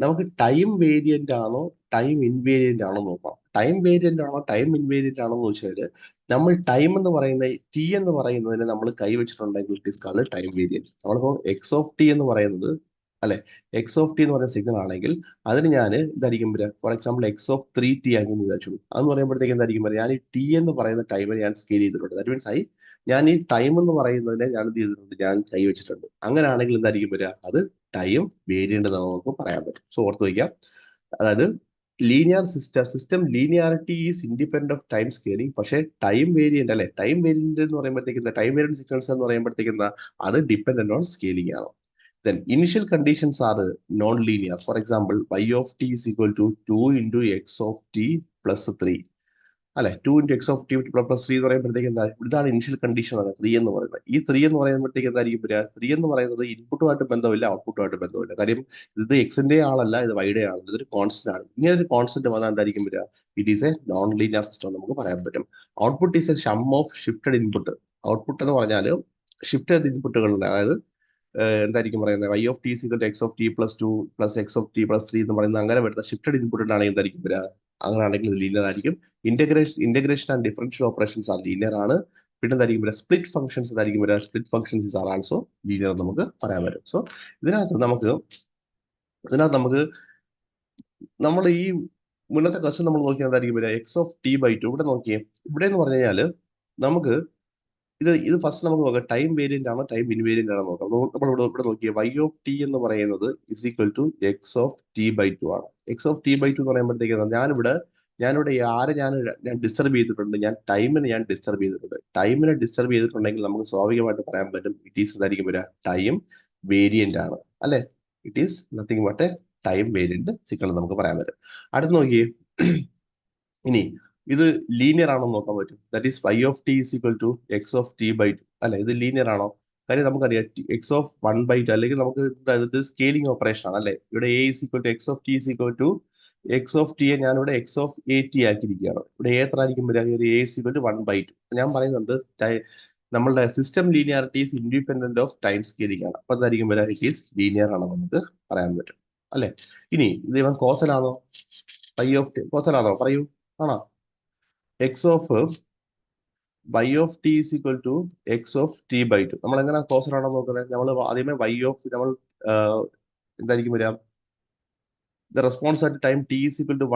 നമുക്ക് ടൈം വേരിയന്റ് ആണോ ടൈം ഇൻവേരിയന്റ് ആണോ നോക്കാം. ടൈം വേരിയന്റ് ആണോ ടൈം ഇൻവേരിയന്റ് ആണോ എന്ന് വെച്ചാൽ നമ്മൾ ടൈം എന്ന് പറയുന്ന ടി എന്ന് പറയുന്നതിന് നമ്മൾ കൈവച്ചിട്ടുണ്ടെങ്കിൽ it is called time variant. നമ്മളിപ്പോൾ എക്സ് ഓഫ് ടി എന്ന് പറയുന്നത് അല്ലെ, എക്സ് ഓഫ് ടി എന്ന് പറയുന്ന സിഗ്നൽ ആണെങ്കിൽ അതിന് ഞാൻ എന്തായിരിക്കും വരിക? For example X of 3t ആണെന്ന് വിചാരിച്ചോളൂ. അതെന്ന് പറയുമ്പോഴത്തേക്ക് എന്തായിരിക്കും വരിക? ഞാൻ ഈ ടി എന്ന് പറയുന്ന ടൈമിന് ഞാൻ സ്കെയിൽ ചെയ്തിട്ടുണ്ട്. ദാറ്റ് മീൻസ് ഞാൻ ഈ ടൈം എന്ന് പറയുന്നതിനെ ഞാൻ എന്ത് ചെയ്തിട്ടുണ്ട്? ഞാൻ കൈവച്ചിട്ടുണ്ട്. അങ്ങനെയാണെങ്കിൽ എന്തായിരിക്കും വരിക? അത് ടൈം വേരിയന്റ് നമുക്ക് പറയാൻ പറ്റും. സോ ഓർത്ത് വയ്ക്കാം. അതായത് linear system linearity is independent of time scaling. പക്ഷേ ടൈം വേരിയന്റ് അല്ലെ, ടൈം വേരിയന്റ് എന്ന് പറയുമ്പോഴത്തേക്ക് ടൈം വേരിയന്റ് സിഗ്നൽസ് എന്ന് പറയുമ്പോഴത്തേക്ക് അത് ഡിപെൻഡന്റ് ഓൺ സ്കെയിലിംഗ് ആണ്. Then initial conditions are non-linear. For example, y of t is equal to 2 into x of t plus 3. അല്ലെ, 2 into x of t plus 3 എന്ന് പറയുമ്പോഴത്തേക്ക് ഇതാണ് ഇനിഷ്യൽ കണ്ടീഷൻ ആണ് 3 എന്ന് പറയുന്നത്. ഈ 3 എന്ന് പറയുമ്പോഴത്തേക്ക് എന്തായിരിക്കും വരിക? 3 എന്ന് പറയുന്നത് ഇൻപുട്ടുമായിട്ട് ബന്ധമില്ല, ഔട്ട്പുട്ടുമായിട്ട് ബന്ധമില്ല. കാര്യം ഇത് എക്സിന്റെ ആളല്ല, ഇത് വൈയുടെ ആണ്, ഇതൊരു കോൺസ്റ്റന്റ് ആണ്. ഇങ്ങനെ ഒരു കോൺസ്റ്റന്റ് വന്നാൽ എന്തായിരിക്കും വരിക? It is a non linear system നമുക്ക് പറയാൻ പറ്റും. Output is a sum of shifted input. Output എന്ന് പറഞ്ഞാൽ ഷിഫ്റ്റ് ചെയ്ത ഇൻപുട്ടുകളുണ്ട്. അതായത് എന്തായിരിക്കും പറയുന്നത്? y of t is equal to x of t plus 2 plus x of t plus 3 എന്ന് പറയുന്നത് അങ്ങനെ വരുന്ന ഷിഫ്റ്റഡ് ഇൻപുട്ട് ആണെങ്കിൽ എന്തായിരിക്കും വരിക? അങ്ങനെയാണെങ്കിൽ ലീനിയർ ആയിരിക്കും. Integration and differential operations are linear ആണ്. പിന്നെ എന്തായിരിക്കും വരിക? സ്പ്ലിറ്റ് ഫംഗ്ഷൻസ് എന്തായിരിക്കും വരിക? Split functions are also linear നമുക്ക് പറയാൻ പറ്റും. സോ ഇതിനകത്ത് നമുക്ക് നമ്മൾ ഈ മുന്നത്തെ ക്വസ്റ്റൻ നമ്മൾ നോക്കിയാൽ എന്തായിരിക്കും വരിക? x(t/2). ഇവിടെ നോക്കിയേ, ഇവിടെ എന്ന് പറഞ്ഞു കഴിഞ്ഞാൽ നമുക്ക് ഇത് ഫസ്റ്റ് നമുക്ക് നോക്കാം, ടൈം വേരിയന്റ് ആണോ ടൈം ഇൻവേരിയന്റ് ആണോ നോക്കാം. നമ്മൾ ഇവിടെ നോക്കിയേ, y(t) എന്ന് പറയുന്നത് x(t/2) ആണ്. x(t/2) എന്ന് പറയുമ്പോഴത്തേക്ക് ഞാനിവിടെ ഞാൻ ഡിസ്റ്റർബ് ചെയ്തിട്ടുണ്ട്, ഞാൻ ഡിസ്റ്റർബ് ചെയ്തിട്ടുണ്ട്. ടൈമിനെ ഡിസ്റ്റർബ് ചെയ്തിട്ടുണ്ടെങ്കിൽ നമുക്ക് സ്വാഭാവികമായിട്ട് പറയാൻ പറ്റും ഇറ്റ് ഈസ് എന്തായിരിക്കും വരിക? ടൈം വേരിയന്റ് ആണ്, അല്ലെ? It is nothing but A time variant signal നമുക്ക് പറയാൻ പറ്റും. അടുത്ത് നോക്കിയേ, ഇനി ഇത് ലീനിയർ ആണോ നോക്കാൻ പറ്റും. That is y(t) x(t/2). അല്ലെ, ഇത് ലീനിയർ ആണോ? കാര്യം നമുക്കറിയാം x(1/2), അല്ലെങ്കിൽ നമുക്ക് ഇത് സ്കെയിലിംഗ് ഓപ്പറേഷൻ ആണ്, അല്ലെ? ഇവിടെ a x(t) ഞാനിവിടെ x(at) ആക്കിയിരിക്കുകയാണ്. ഇവിടെ a എത്ര ആയിരിക്കും വരിക? a 1/2. ഞാൻ പറയുന്നുണ്ട് നമ്മളുടെ system linearity is independent of time scaling ആണ്. അപ്പൊ എന്തായിരിക്കും വരിക? ഇറ്റ് ഈസ് ലീനിയർ ആണെന്ന് നമുക്ക് പറയാൻ പറ്റും, അല്ലെ? ഇനി ഇത് ഇവൻ കോസലാണോ? കോസലാണോ? പറയൂ, ആണോ? y(t) x(t/2). നമ്മൾ എങ്ങനെ കോസലാണോ നോക്കുന്നത്? നമ്മൾ ആദ്യമേ നമ്മൾ എന്തായിരിക്കും വരിക? The response at time t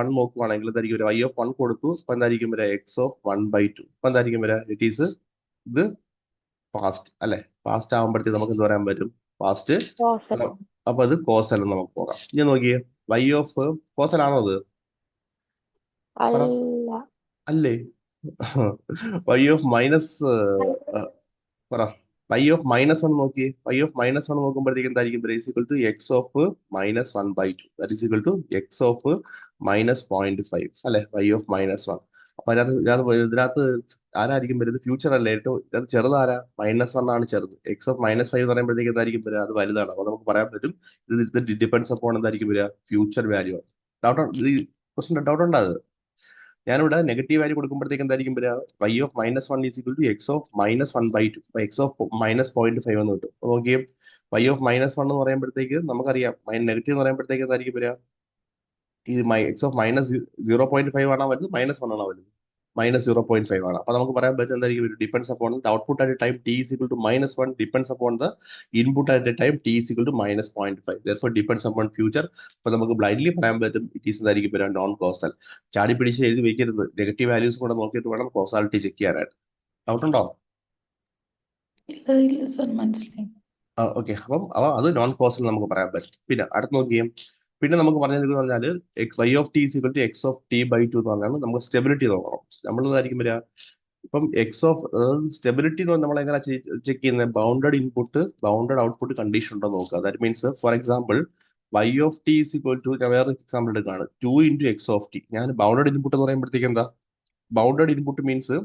1 നോക്കുവാണെങ്കിൽ എന്തായിരിക്കും വരിക? y(1) കൊടുത്തു, അപ്പൊ എന്തായിരിക്കും വരിക? x(1/2). അപ്പൊ എന്തായിരിക്കും വരിക? ഇത് ഫാസ്റ്റ്, അല്ലെ? ഫാസ്റ്റ് ആകുമ്പോഴത്തേക്ക് നമുക്ക് എന്ത് പറയാൻ പറ്റും? ഫാസ്റ്റ്. കോസൽ. അപ്പൊ അത് കോസൽ എന്ന് നമുക്ക് പോകാം. ഇനി നോക്കിയേ, കോസലാണോ അത്? പറ. അല്ല. അല്ലേ? y ഓഫ് മൈനസ് പറ. y(-1) നോക്കിയേ, y(-1) നോക്കുമ്പോഴത്തേക്ക് എന്തായിരിക്കും? (x(-1/2). That is equal to x(-0.5). അല്ലെ? y(-1). അപ്പൊ ഇതിനകത്ത് ആരായിരിക്കും വരുന്നത്? ഫ്യൂച്ചർ അല്ലേ? ഏറ്റവും ഇത് ചെറുതാരാ? -1 ആണ് ചെറുത്. x(-5) എന്ന് പറയുമ്പോഴത്തേക്ക് എന്തായിരിക്കും വരിക? അത് വലുതാണ്. അപ്പൊ നമുക്ക് പറയാൻ പറ്റും ഇത് ഡിപ്പെൻഡ്സ് അപ്പോൺ എന്തായിരിക്കും വരിക? ഫ്യൂച്ചർ വാല്യൂ ആണ്. ഡൗട്ട് ഉണ്ടോ അത്? ഞാനിവിടെ നെഗറ്റീവ് വാല്യൂ കൊടുക്കുമ്പോഴത്തേക്ക് എന്തായിരിക്കും വരിക? y(-1) x(-1/2). അപ്പൊ x(-0.5) എന്ന് കിട്ടും. അപ്പൊ നോക്കിയേ, y(-1) എന്ന് പറയുമ്പോഴത്തേക്ക് നമുക്കറിയാം നെഗറ്റീവ് എന്ന് പറയുമ്പോഴത്തേക്ക് എന്തായിരിക്കും വരിക? ഈ x(-0.5) ആണോ വലുത്, -1 ആണോ വലുത്? -0.5 ആണ്. അപ്പൊ നമുക്ക് പറയാൻ പറ്റും എന്തായിരിക്കും? Depends upon the output at time t -1 depends upon the input at time t -0.5. Therefore depends upon future. അപ്പൊ നമുക്ക് ബ്ലൈൻഡ്ലി പറയാൻ പറ്റും ഇറ്റ് ഈസ് എന്തായിരിക്കും വരിക? Non causal. ചാടി പിടിച്ച് എഴുതി വെക്കരുത്, നെഗറ്റീവ് വാല്യൂസ് കൂടെ നോക്കിയിട്ട് വേണം കോസാലിറ്റി ചെക്ക് ചെയ്യാനായിട്ട്. ഡൗട്ട് ഉണ്ടോ? ഇല്ല സർ, മനസ്സിലായി. ഓക്കെ, അപ്പം അത് നോൺ കോസൽ നമുക്ക് പറയാൻ പറ്റും. പിന്നെ അടുത്ത് നോക്കിയേ, പിന്നെ നമുക്ക് പറഞ്ഞതെന്ന് പറഞ്ഞാൽ y(t) x(t/2) എന്ന് പറഞ്ഞാൽ നമുക്ക് സ്റ്റെബിലിറ്റി നോക്കണം. നമ്മളതായിരിക്കും വരിക. ഇപ്പം സ്റ്റെബിലിറ്റി നമ്മൾ എങ്ങനെ ചെക്ക് ചെയ്യുന്നത്? Bounded input bounded output condition ഉണ്ടോ നോക്കുക. That means for example y(t) ഞാൻ വേറെ എക്സാമ്പിൾ എടുക്കുകയാണ്, 2 × x(t). ഞാൻ ബൗണ്ടഡ് ഇൻപുട്ട് എന്ന് പറയുമ്പോഴത്തേക്ക് എന്താ? Bounded input means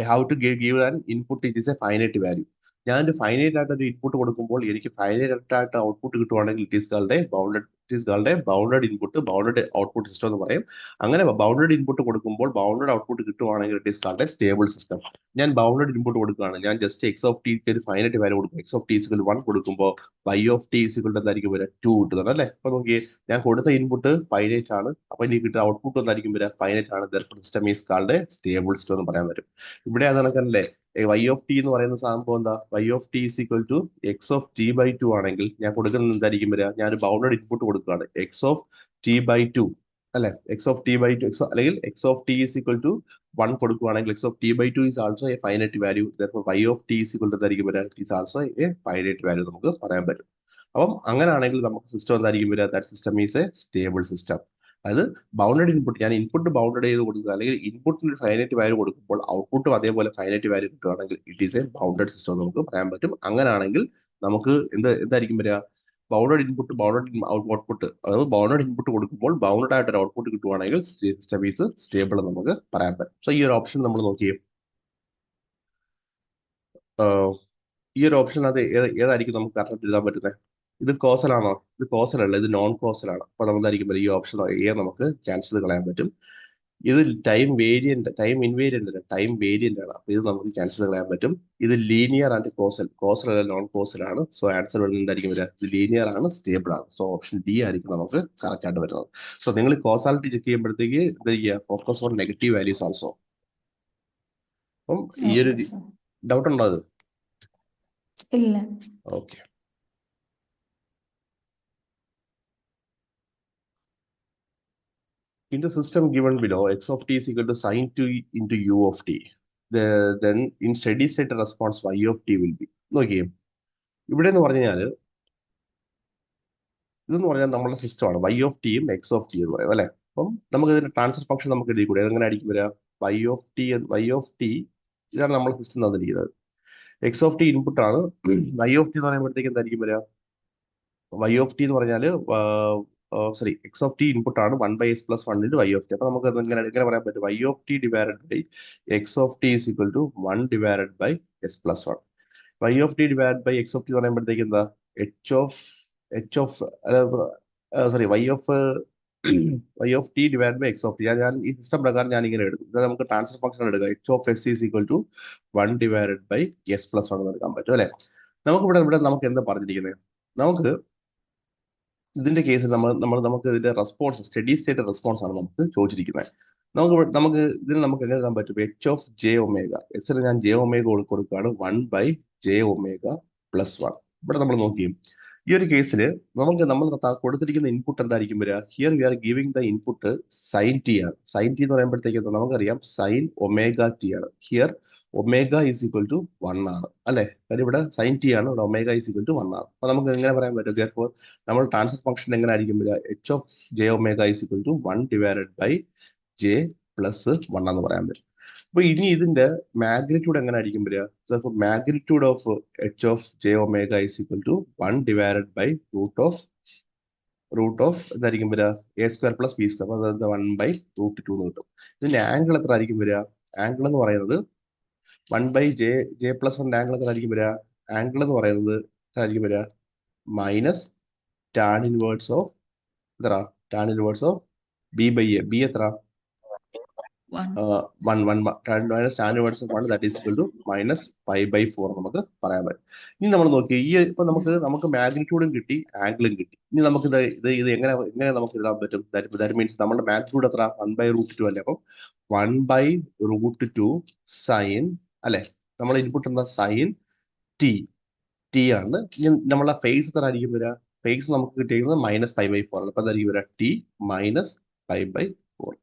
I have to give an input it is a finite value. ഞാൻ ഒരു ഫൈനൈറ്റ് ആയിട്ട് ഒരു ഇൻപുട്ട് കൊടുക്കുമ്പോൾ എനിക്ക് ഫൈനൈറ്റ് ആയിട്ട് ഔട്ട്പുട്ട് കിട്ടുവാണെങ്കിൽ it is called bounded input bounded output system എന്ന് പറയും. അങ്ങനെ ബൗണ്ടഡ് ഇൻപുട്ട് കൊടുക്കുമ്പോൾ ബൗണ്ടഡ് ഔട്ട്പുട്ട് കിട്ടുവാണെങ്കിൽ it is called stable system. ഞാൻ ബൗണ്ടഡ് ഇൻപുട്ട് കൊടുക്കുകയാണ്, ഞാൻ ജസ്റ്റ് x(t) ഒരു ഫൈനൈറ്റ് വാല്യൂ കൊടുക്കും, x(t) 1 കൊടുക്കുമ്പോൾ y(t) എന്തായിരിക്കും വരിക? 2 കിട്ടുന്നത്, അല്ലേ? അപ്പൊ നോക്കിയേ, ഞാൻ കൊടുത്ത ഇൻപുട്ട് ഫൈനൈറ്റ് ആണ്, അപ്പൊ എനിക്ക് കിട്ടുന്ന ഔട്ട്പുട്ട് എന്തായിരിക്കും വരിക? ഫൈനൈറ്റ് ആണ്. System is called stable system എന്ന് പറയാൻ പറ്റും. ഇവിടെ അത് കണക്കല്ലേ, y(t) എന്ന് പറയുന്ന സംഭവം എന്താ? y(t) x(t/2) ആണെങ്കിൽ ഞാൻ കൊടുക്കുന്നത് എന്തായിരിക്കും വരിക? ഞാൻ ഒരു ബൗണ്ടഡ് ഇൻപുട്ട് കൊടുക്കുകയാണ്, x(t/2). അല്ലെ? x(t/2) അല്ലെങ്കിൽ x(t) 1 കൊടുക്കുകയാണെങ്കിൽ x(t/2) is also A finite value. y(t) എന്തായിരിക്കും വരിക? It is also A finite value നമുക്ക് പറയാൻ പറ്റും. അപ്പം അങ്ങനെയാണെങ്കിൽ നമുക്ക് സിസ്റ്റം എന്തായിരിക്കും വരിക? That system is A stable system. അത് ബൗണ്ടഡ് ഇൻപുട്ട്, ഞാൻ ഇൻപുട്ട് ബൗണ്ടഡ് ചെയ്ത് കൊടുക്കുക, അല്ലെങ്കിൽ ഇൻപുട്ടിന് ഫൈനൈറ്റ് വാല്യൂ കൊടുക്കുമ്പോൾ ഔട്ട്പുട്ടും അതേപോലെ ഫൈനൈറ്റ് വാല്യൂ കിട്ടുകയാണെങ്കിൽ it is A bounded system എന്ന് നമുക്ക് പറയാൻ പറ്റും. അങ്ങനെയാണെങ്കിൽ നമുക്ക് എന്തായിരിക്കും വരിക? ബൗണ്ടഡ് ഇൻപുട്ട് ബൗണ്ടഡ് ഔട്ട്പുട്ട്, അതായത് ബൗണ്ടഡ് ഇൻപുട്ട് കൊടുക്കുമ്പോൾ ബൗണ്ടഡ് ആയിട്ട് ഒരു ഔട്ട്പുട്ട് കിട്ടുവാണെങ്കിൽ സിസ്റ്റം ഈസ് സ്റ്റേബിൾ എന്ന് നമുക്ക് പറയാൻ പറ്റും. സോ ഈ ഒരു ഓപ്ഷൻ നമ്മൾ നോക്കിയേ, ഈ ഒരു ഓപ്ഷൻ അത് ഏതായിരിക്കും നമുക്ക് കറക്റ്റ് എഴുതാൻ പറ്റുന്നത്? ഇത് കോസലാണോ? ഇത് കോസലല്ല, ഇത് നോൺ കോസലാണ്. അപ്പൊ നമ്മളായിരിക്കും ഈ ഓപ്ഷൻ എ നമുക്ക് ക്യാൻസൽ ചെയ്ത് കളയാൻ പറ്റും. ഇത് ടൈം ഇൻവേരിയന്റ് അല്ല, ടൈം വേരിയന്റ് ആണ്. അപ്പൊ ഇത് നമുക്ക് ക്യാൻസൽ കളയാൻ പറ്റും. ഇത് ലീനിയർ ആൻഡ് കോസൽ അല്ല, നോൺ കോസൽ ആണ്. സോ ആൻസർ വരുന്നത് എന്തായിരിക്കും വരിക? ഇത് ലീനിയർ ആണ്, സ്റ്റേബിൾ ആണ്. സോ ഓപ്ഷൻ ഡി ആയിരിക്കും നമുക്ക് കറക്റ്റ് ആയിട്ട് വരുന്നത്. സോ നിങ്ങൾ കോസാലിറ്റി ചെക്ക് ചെയ്യുമ്പോഴത്തേക്ക് എന്താ ചെയ്യുക? Focus on negative values also. അപ്പം ഈ ഒരു ഓക്കെ സർ. ഡൗട്ട് ഉണ്ടോ അത്? ഇല്ല. Okay. in the system given below, x of t is equal to sin 2 into u of t. Then in steady state response, y of t will be. നോക്കിയേ ഇവിടെ എന്ന് പറഞ്ഞു കഴിഞ്ഞാൽ ഇതെന്ന് പറഞ്ഞാൽ നമ്മുടെ സിസ്റ്റമാണ് y ഓഫ് ടിയും എക്സ് ഓഫ് ടി എന്ന് പറയും അല്ലെ. അപ്പം നമുക്ക് ഇതിന്റെ ട്രാൻസ്ഫർ ഫംഗ്ഷൻ നമുക്ക് എഴുതി കൂടെ എങ്ങനെ ആയിരിക്കും വരിക y ഓഫ് ടി ഇതാണ് നമ്മുടെ സിസ്റ്റം തന്നിരിക്കുന്നത്. എക്സ് ഓഫ് ടി ഇൻപുട്ട് ആണ്. y ഓഫ് ടി എന്ന് പറയുമ്പോഴത്തേക്ക് എന്തായിരിക്കും വരിക? y ഓഫ് ടി എന്ന് പറഞ്ഞാൽ sorry X of T input ആണ് 1/s+1 into y of T. അപ്പൊ നമുക്ക് എങ്ങനെ എങ്ങനെ പറയാൻ പറ്റും? y of T divided by X of T is equal to 1 divided by s+1. y of T divide by X of T എന്ന് പറയുമ്പോഴത്തേക്ക് എന്താ? H of sorry y of T divide by X of T. ഞാൻ ഈ system പ്രകാരം ഞാൻ ഇങ്ങനെ എടുക്കും. ഇത് നമുക്ക് ട്രാൻസ്ഫർ ഫംഗ്ഷൻ എടുക്കാം. H of S is equal to 1 divided by s+1 എന്ന് എടുക്കാൻ പറ്റും അല്ലെ. ഇവിടെ നമുക്ക് എന്താ പറഞ്ഞിരിക്കുന്നത്? നമുക്ക് ഇതിന്റെ കേസിൽ നമുക്ക് ഇതിന്റെ റെസ്പോൺസ് സ്റ്റഡി സ്റ്റേറ്റ് റെസ്പോൺസ് ആണ് നമുക്ക് ചോദിച്ചിരിക്കുന്നത്. നമുക്ക് ഇതിന് നമുക്ക് എങ്ങനെ എഴുതാൻ പറ്റും? എച്ച് ഓഫ് ജെ ഒമേഗ, എസിന് ഞാൻ ജെ ഒമേഗ കൊടുക്കുകയാണ് 1/j⍵+1. ഇവിടെ നമ്മൾ നോക്കിയും ഈ ഒരു കേസിൽ നമ്മൾ കൊടുത്തിരിക്കുന്ന ഇൻപുട്ട് എന്തായിരിക്കും വരിക? Here we are giving the input sine T ആണ്. സൈൻ ടി എന്ന് പറയുമ്പോഴത്തേക്ക് നമുക്കറിയാം സൈൻ ഒമേഗ ടി ആണ്. Here omega is equal to 1 ആണ് അല്ലെ. കാര്യം ഇവിടെ സൈൻ ടി ആണ്, ഇവിടെ ഒമേഗ ഈസ് ഈക്വൽ ടു 1 ആണ്. അപ്പൊ നമുക്ക് എങ്ങനെ പറയാൻ പറ്റും? therefore നമ്മൾ ട്രാൻസ്ഫർ ഫംഗ്ഷൻ എങ്ങനെ ആയിരിക്കും വരിക? H of J omega is equal to 1 divided by j+1 എന്ന് പറയാൻ പറ്റും. അപ്പൊ ഇനി ഇതിന്റെ മാഗ്നിറ്റ്യൂഡ് എങ്ങനെ ആയിരിക്കും വരിക? Magnitude of H of J omega is equal to 1 divided by root of എന്തായിരിക്കും വരിക? a² + b². അപ്പൊ അതായത് 1/√2 എന്ന് കിട്ടും. ഇതിന്റെ ആംഗിൾ എത്ര ആയിരിക്കും വരിക? ആംഗിൾ എന്ന് പറയുന്നത് 1/j+1 ആംഗിൾ എത്ര ആയിരിക്കും വരിക? ആംഗിൾ എന്ന് പറയുന്നത് എത്ര ആയിരിക്കും വരിക? മൈനസ് ടാൻ ഇൻവേർട്സ് ഓഫ് എത്ര? Tan inverse of b/a. b എത്ര? 1 minus tan inverse of 1 that is equal to -π/4 നമുക്ക് പറയാൻ പറ്റും. ഇനി നമ്മൾ നോക്കി ഇപ്പൊ നമുക്ക് മാഗ്നിറ്റ്യൂഡും കിട്ടി, ആംഗിളും കിട്ടി. ഇനി നമുക്ക് ഇത് എങ്ങനെ നമുക്ക് എഴുതാൻ പറ്റും? ദാറ്റ് മീൻസ് നമ്മുടെ മാഗ്നിറ്റ്യൂഡ് എത്ര? 1/√2 അല്ലേ. അപ്പം 1/√2 സൈൻ അല്ലെ. നമ്മുടെ ഇൻപുട്ട് എന്താ? സൈൻ ടി ആണ്. ഇനി നമ്മളെ ഫേസ് എത്ര ആയിരിക്കും വരിക? ഫേസ് നമുക്ക് കിട്ടിയിരിക്കുന്നത് -π/4 ആണ്. അപ്പൊ എന്തായിരിക്കും വരിക? ടി -π/4.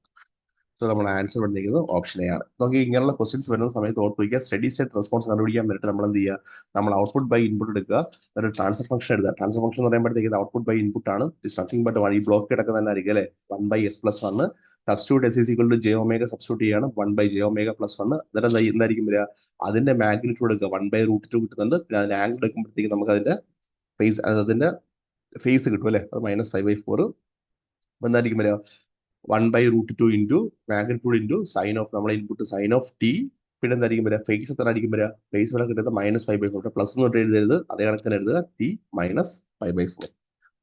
സോ നമ്മുടെ ആൻസർ വന്നിരിക്കുന്നത് ഓപ്ഷൻ എ ആണ്. നമുക്ക് ഇങ്ങനെയുള്ള ക്വസ്റ്റ്യൻസ് വരുന്ന സമയത്ത് ഓർത്ത് വയ്ക്കുക. സ്റ്റഡി സ്റ്റേറ്റ് റെസ്പോൺസ് കണ്ടുപിടിക്കാൻ വേണ്ടിയിട്ട് നമ്മൾ എന്ത് ചെയ്യുക? നമ്മൾ ഔട്ട്പുട്ട് ബൈ ഇൻപുട്ട് എടുക്കുക, ഒരു ട്രാൻസ്ഫർ ഫംഗ്ഷൻ എടുക്കുക. ട്രാൻസ്ഫർ ഫംഗ്ഷൻ എന്ന് പറയുമ്പോഴത്തേക്ക് ഔട്ട്പുട്ട് ബൈ ഇൻപുട്ട് ആണ്. ഇറ്റ്സ് നത്തിങ് ബട്ട് ഈ ബ്ലോക്ക് കിടക്കുന്ന തന്നെ ആയിരിക്കും അല്ലെ. 1/s+1 substitute s is equal to j⍵, substitute ചെയ്യാണ് 1/j⍵+1. എന്നിട്ട് എന്തായിരിക്കും വരിക? അതിന്റെ മാഗ്നിറ്റ്യൂഡ് എടുക്കുക 1/√2 കിട്ടുന്നുണ്ട്. പിന്നെ അതിന്റെ ആംഗിൾ എടുക്കുമ്പോഴത്തേക്ക് നമുക്ക് അതിന്റെ ഫേസ് കിട്ടും അല്ലെ. അത് -π/4. അപ്പൊ എന്തായിരിക്കും വരിക? 1/√2 into magnitude into sine of നമ്മുടെ ഇൻപുട്ട് സൈൻ ഓഫ് ടി. പിന്നെ എന്തായിരിക്കും വരിക? ഫേസ് എത്ര ആയിരിക്കും വരിക? ഫേസ് ഇവിടെ കിട്ടുന്നത് -π/4. പ്ലസ് തൊട്ട് എഴുതരുത്, അതേ കണക്കിന് എഴുതുക ടി -π/4.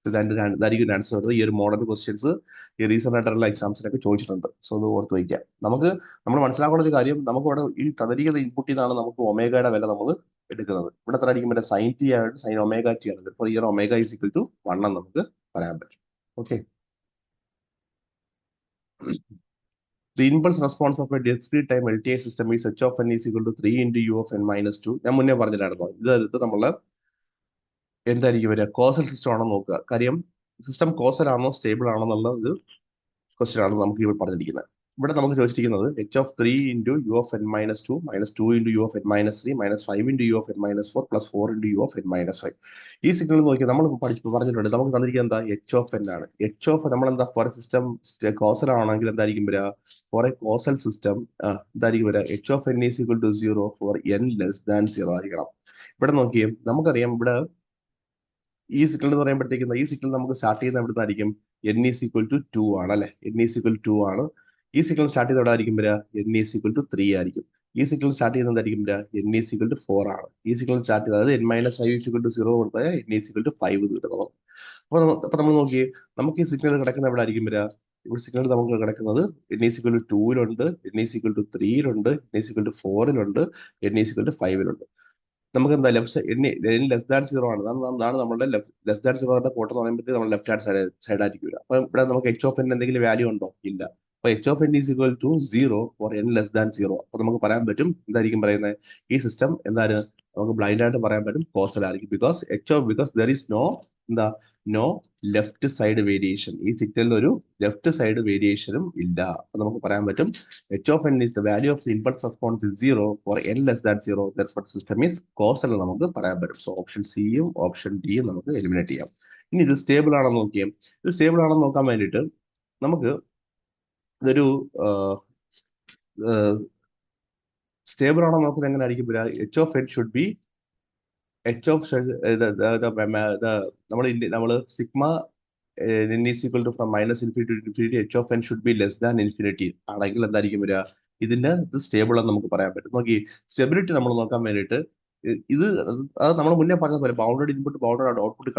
ഇതായിരിക്കും ആൻസർ വരുന്നത്. ഈ ഒരു മോഡൽ ക്വസ്റ്റ്യൻസ് ഈ റീസെന്റ് ആയിട്ടുള്ള എക്സാംസിനൊക്കെ ചോദിച്ചിട്ടുണ്ട്. സോ അത് ഓർത്ത് വയ്ക്കാം. നമ്മൾ മനസ്സിലാക്കുന്ന ഒരു കാര്യം, നമുക്ക് ഇവിടെ ഈ തന്നിരിക്കുന്ന ഇൻപുട്ടിൽ നിന്നാണ് നമുക്ക് ഒമേഗയുടെ വില നമ്മൾ എടുക്കുന്നത്. ഇവിടെ എത്ര ആയിരിക്കും വരിക? സൈൻ ടി ആയിട്ട് സൈൻ ഒമേഗ ടി ആണ്. ഇപ്പോൾ ഈ ഒമേഗ ഈസ് ഈക്വൽ ടു 1 എന്ന് നമുക്ക് പറയാൻ പറ്റും. Okay. The impulse response of a discrete time LTI system is h of n is equal to 3 into u of n minus 2. ഞാൻ മുന്നേ പറഞ്ഞിട്ടായിരുന്നു. ഇത് നമ്മൾ എന്തായിരിക്കും വരിക? കോസൽ സിസ്റ്റം ആണോ നോക്കുക. കാര്യം സിസ്റ്റം കോസൽ ആണോ സ്റ്റേബിൾ ആണോ എന്നുള്ള ഒരു ക്വസ്റ്റ്യൻ ആണ് നമുക്ക് ഇവിടെ പറഞ്ഞിരിക്കുന്നത്. ഇവിടെ നമുക്ക് ചോദിച്ചിരിക്കുന്നത് h of 3 into u of n minus 2 minus 2 into u of n minus 3 minus 5 into u of n minus 4 plus 4 into u of n minus 5. ഈ സിഗ്നൽ നോക്കിയാൽ നമ്മൾ പറഞ്ഞിട്ടുണ്ട്. നമുക്ക് തന്നിരിക്കുന്നത് എന്താ? h of n ആണ്. h of നമ്മൾ എന്താ? ഫോർ എ സിസ്റ്റം കോസൽ ആണെങ്കിൽ എന്തായിരിക്കും വരിക? ഫോർ എ കോസൽ സിസ്റ്റം എന്തായിരിക്കും വരിക? h of n is equal to 0 for n less than 0 ആയിരിക്കണം. ഇവിടെ നോക്കിയേ നമുക്കറിയാം ഇവിടെ ഈ സിഗ്നൽ എന്ന് പറയുമ്പോഴത്തേക്കും ഈ സിഗ്നൽ നമുക്ക് സ്റ്റാർട്ട് ചെയ്യുന്ന എവിടെ നിന്നായിരിക്കും? n is equal to 2 ആണ് അല്ലെ. n is equal to 2 ആണ്. ഈ സിഗ്നൽ സ്റ്റാർട്ട് ചെയ്ത് എവിടെ ആയിരിക്കും വരിക? n is equal to 3 ആയിരിക്കും. ഈ സിഗ്നൽ സ്റ്റാർട്ട് ചെയ്യുന്നത് എന്തായിരിക്കും വരിക? n is equal to 4 ആണ്. ഈ സിഗ്നൽ സ്റ്റാർട്ട് ചെയ്തത് n - 5 is equal to 0 കൊടുത്താൽ n is equal to 5 കിട്ടുന്നത്. അപ്പൊ നമ്മൾ നോക്കിയേ നമുക്ക് ഈ സിഗ്നൽ കിടക്കുന്ന എവിടെ ആയിരിക്കും വരിക? ഇവിടെ സിഗ്നൽ നമുക്ക് കിടക്കുന്നത് n is equal to 2-ലുണ്ട്, n is equal to 3-ലുണ്ട്, n is equal to 4-ലുണ്ട്, n is equal to 5-ലുണ്ട്. നമുക്ക് എന്താ ലെസ് ദാൻ 0 ആണ്. അതാണ് നമ്മുടെ ലെസ് ദാൻ 0 പോട്ടെന്ന് പറയുമ്പോഴത്തേക്ക് നമ്മൾ ലെഫ്റ്റ് ഹാൻഡ് സൈഡ് ആയിരിക്കും വരിക. അപ്പൊ ഇവിടെ നമുക്ക് h of n എന്തെങ്കിലും വാല്യൂ ഉണ്ടോ? ഇല്ല. അപ്പൊ h of n is equal to 0 for n less than 0. അപ്പൊ നമുക്ക് പറയാൻ പറ്റും എന്തായിരിക്കും പറയുന്നത്? ഈ സിസ്റ്റം എന്താണ്? നമുക്ക് ബ്ലൈൻഡ് ആയിട്ട് പറയാൻ പറ്റും കോസൽ ആയിരിക്കും. ബിക്കോസ് ദർ ഈസ് എന്താ നോ ലെഫ്റ്റ് സൈഡ് വേരിയേഷൻ. ഈ സിഗ്നലിൽ ഒരു ലെഫ്റ്റ് സൈഡ് വേരിയേഷനും ഇല്ല. അപ്പൊ നമുക്ക് പറയാൻ പറ്റും H of N is the value of impulse response is zero for N less than zero. Therefore system is causal നമുക്ക് പറയാൻ പറ്റും. സോ ഓപ്ഷൻ സിയും ഓപ്ഷൻ ഡിയും നമുക്ക് എലിമിനേറ്റ് ചെയ്യാം. ഇനി ഇത് സ്റ്റേബിൾ ആണെന്ന് നോക്കിയാൽ, ഇത് സ്റ്റേബിൾ ആണെന്ന് നോക്കാൻ വേണ്ടിയിട്ട് നമുക്ക് ഇതൊരു സ്റ്റേബിൾ ആണോ നോക്കുന്നത് എങ്ങനെ ആയിരിക്കും? H of N should be H of നമ്മൾ sigma n is equal to from minus infinity to infinity, h of n should be less than infinity ആണെങ്കിൽ എന്തായിരിക്കും വരിക? ഇത് സ്റ്റേബിൾ എന്ന് നമുക്ക് പറയാൻ പറ്റും. നോക്കി, സ്റ്റെബിലിറ്റി നമ്മൾ നോക്കാൻ വേണ്ടിയിട്ട് ഇത് അത് നമ്മൾ മുന്നേ പറഞ്ഞ പോലെ bounded input bounded output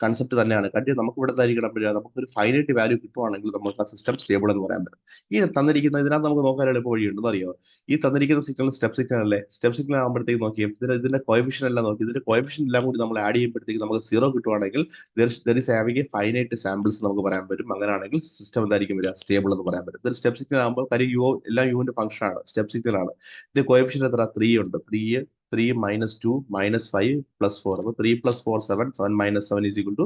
concept തന്നെയാണ്. കാര്യം നമുക്ക് ഇവിടെ എന്തായിരിക്കണം വരിക? നമുക്കൊരു ഫൈനൈറ്റ് വാല്യൂ കിട്ടുവാണെങ്കിൽ നമുക്ക് ആ സിസ്റ്റം സ്റ്റേബിൾ എന്ന് പറയാൻ പറ്റും. ഈ തന്നിരിക്കുന്ന ഇതിനകത്ത് നമുക്ക് നോക്കാൻ എളുപ്പ വഴിയുണ്ടെന്ന് അറിയോ? ഈ തന്നിരിക്കുന്ന സിഗ്നൽ സ്റ്റെപ്പ് സിഗ്നൽ അല്ലേ? സ്റ്റെപ്പ് സിഗ്നൽ ആകുമ്പോഴത്തേക്ക് നോക്കിയും ഇതിന്റെ കോയഫിഷ്യൻ എല്ലാം നോക്കി, ഇതിന്റെ കോയഫിഷ്യൻ എല്ലാം കൂടി നമ്മൾ ആഡ് ചെയ്യുമ്പോഴത്തേക്ക് നമുക്ക് സീറോ കിട്ടുവാണെങ്കിൽ there is having A finite samples നമുക്ക് പറയാൻ പറ്റും. അങ്ങനെയാണെങ്കിൽ സിസ്റ്റം എന്തായിരിക്കും വരിക? സ്റ്റേബിൾ എന്ന് പറയാൻ പറ്റും. ഇതൊരു സ്റ്റെപ്പ് സിഗ്നൽ ആകുമ്പോൾ കാര്യം എല്ലാം യുവിന്റെ ഫംഗ്ഷൻ ആണ്, സ്റ്റെപ്പ് സിഗ്നൽ ആണ്. ഇതിന്റെ കോയഫിഷ്യൻ എത്ര? 3 ഉണ്ട്. 3 മൈനസ് 2 മൈനസ് 5 പ്ലസ് 4. അപ്പൊ 3 plus 4 7, 7 minus 7 is equal to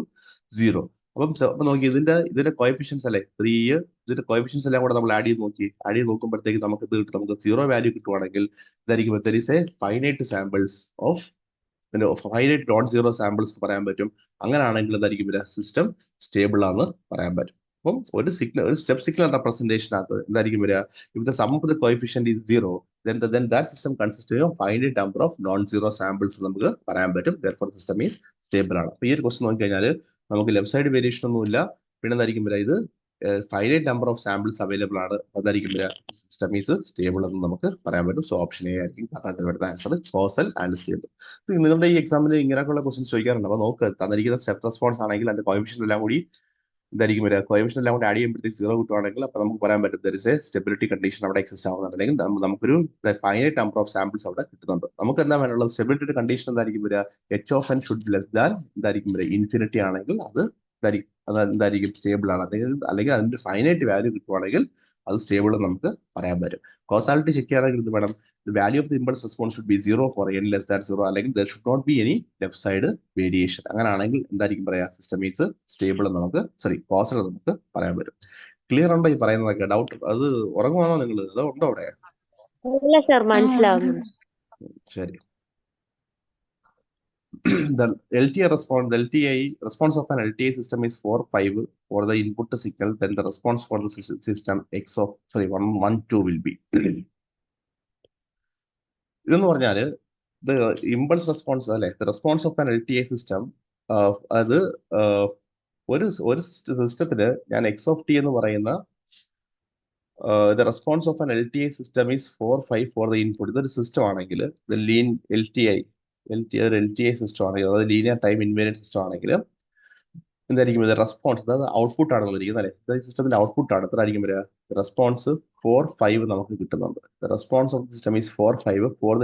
0. അപ്പൊ നോക്കി, ഇതിന്റെ കോയഫിഷ്യൻസ് അല്ലേ 3, ഇതിന്റെ കോയഫിഷ്യൻസ് എല്ലാം കൂടെ നമ്മൾ ആഡ് ചെയ്ത് നോക്കുമ്പോഴത്തേക്ക് നമുക്ക് ഇത് കിട്ടും. നമുക്ക് സീറോ വാല്യൂ കിട്ടുവാണെങ്കിൽ ഇതായിരിക്കും there is A finite samples of finite non zero samples പറയാൻ പറ്റും. അങ്ങനെയാണെങ്കിൽ എന്തായിരിക്കും സിസ്റ്റം സ്റ്റേബിൾ ആണെന്ന് പറയാൻ പറ്റും. അപ്പം ഒരു സ്റ്റെപ്പ് സിഗ്നൽ റെപ്രസെന്റേഷനകത്ത് എന്തായിരിക്കും വരിക? If the sum of the coefficient is zero, then that system consists of finite number of non-zero samples നമുക്ക് പറയാൻ പറ്റും. therefore system is stable ആണ്. അപ്പൊ ഈ ഒരു ക്വസ്റ്റൻ നോക്കിക്കഴിഞ്ഞാൽ നമുക്ക് ലെഫ്റ്റ് സൈഡ് വേരിയേഷൻ ഒന്നും ഇല്ല. പിന്നെ എന്തായിരിക്കും വരിക? ഇത് finite number of samples available ആണ്. അതായിരിക്കും വരിക സിസ്റ്റം ഈസ് സ്റ്റേബിൾ എന്ന് നമുക്ക് പറയാൻ പറ്റും. സോ ഓപ്ഷൻ എ ആയിരിക്കും വരുന്ന ആൻസർ, കോസൽ ആൻഡ് സ്റ്റേബിൾ. നിങ്ങളുടെ ഈ എക്സാമിന് ഇങ്ങനെയൊക്കെയുള്ള ക്വസ്റ്റൻസ് ചോദിക്കാറുണ്ട്. അപ്പൊ നോക്ക്, തന്നിരിക്കുന്ന സ്റ്റെപ്പ് റെസ്പോൺസ് ആണെങ്കിൽ അതിന്റെ കോഎഫിഷ്യന്റ് എല്ലാം കൂടി ഇതായിരിക്കും വരിക. കോഎഫിഷ്യന്റ് എല്ലാം കൂടി ആഡ് ചെയ്യുമ്പോഴത്തേക്ക് സീറോ കിട്ടുവാണെങ്കിൽ അപ്പൊ നമുക്ക് പറയാൻ പറ്റും there is A stability condition അവിടെ എക്സിസ്റ്റ് ആവുന്നുണ്ട്, അല്ലെങ്കിൽ നമുക്കൊരു ഫൈനൈറ്റ് നമ്പർ ഓഫ് സാമ്പിൾസ് അവിടെ കിട്ടുന്നുണ്ട്. നമുക്ക് എന്താ വേണ്ടുള്ളത്? സ്റ്റെബിലിറ്റി കണ്ടീഷൻ എന്തായിരിക്കും വരിക? H of N should less than എന്തായിരിക്കും വരിക? ഇൻഫിനിറ്റി ആണെങ്കിൽ അത് എന്തായിരിക്കും? സ്റ്റേബിൾ ആണ്. അല്ലെങ്കിൽ അതിന്റെ ഫൈനൈറ്റ് വാല്യൂ കിട്ടുവാണെങ്കിൽ അത് സ്റ്റേബിൾ എന്ന് നമുക്ക് പറയാൻ പറ്റും. കോസാലിറ്റി ചെക്ക് ചെയ്യുകയാണെങ്കിൽ ഇത് വേണം, the value of the impulse response should be 0 for n less than 0, അല്ലെങ്കിൽ there should not be any left side variation. അങ്ങനെയാണെങ്കിൽ എന്തായിരിക്കും പറയാ? സിസ്റ്റം ഈസ് സ്റ്റേബിൾ എന്ന് നമുക്ക് കോസൽ നമുക്ക് പറയാൻ പറ്റും. ക്ലിയർ ഉണ്ടോ ഈ പറയുന്നതൊക്കെ? ഡൗട്ട് അത് ഉറങ്ങുവാണോ നിങ്ങൾ? അതോ ഉണ്ടോ അവിടെ? ഇല്ല സർ, മനസ്സിലാവുന്നു. ശരി. The LTI response of an LTI system is 4 5 for the input signal, then the response for the system x of 1 1 2 will be. ഇതെന്ന് പറഞ്ഞാല് ഇമ്പൾസ് റെസ്പോൺസ് അല്ലെ, response of an LTI system. അത് ഒരു സിസ്റ്റത്തിന് ഞാൻ എക്സ് ഓഫ് ടി എന്ന് പറയുന്ന the response of an LTI system is 4 5 for the input. ഇതൊരു സിസ്റ്റം ആണെങ്കിൽ LTI സിസ്റ്റം ആണെങ്കിൽ, അതായത് ലീനിയർ ടൈം ഇൻവേരിയന്റ് സിസ്റ്റം ആണെങ്കിൽ എന്തായിരിക്കും ഇത്? റെസ്പോൺസ്, അതായത് ഔട്ട്പുട്ട് ആണ് ഇരിക്കുന്നത് അല്ലെ, സിസ്റ്റത്തിന്റെ ഔട്ട്പുട്ട് ആണ്. എത്ര ആയിരിക്കും വരിക? റെസ്പോൺസ് 4 5 നമുക്ക് കിട്ടുന്നുണ്ട്. Response of system is 4 5 for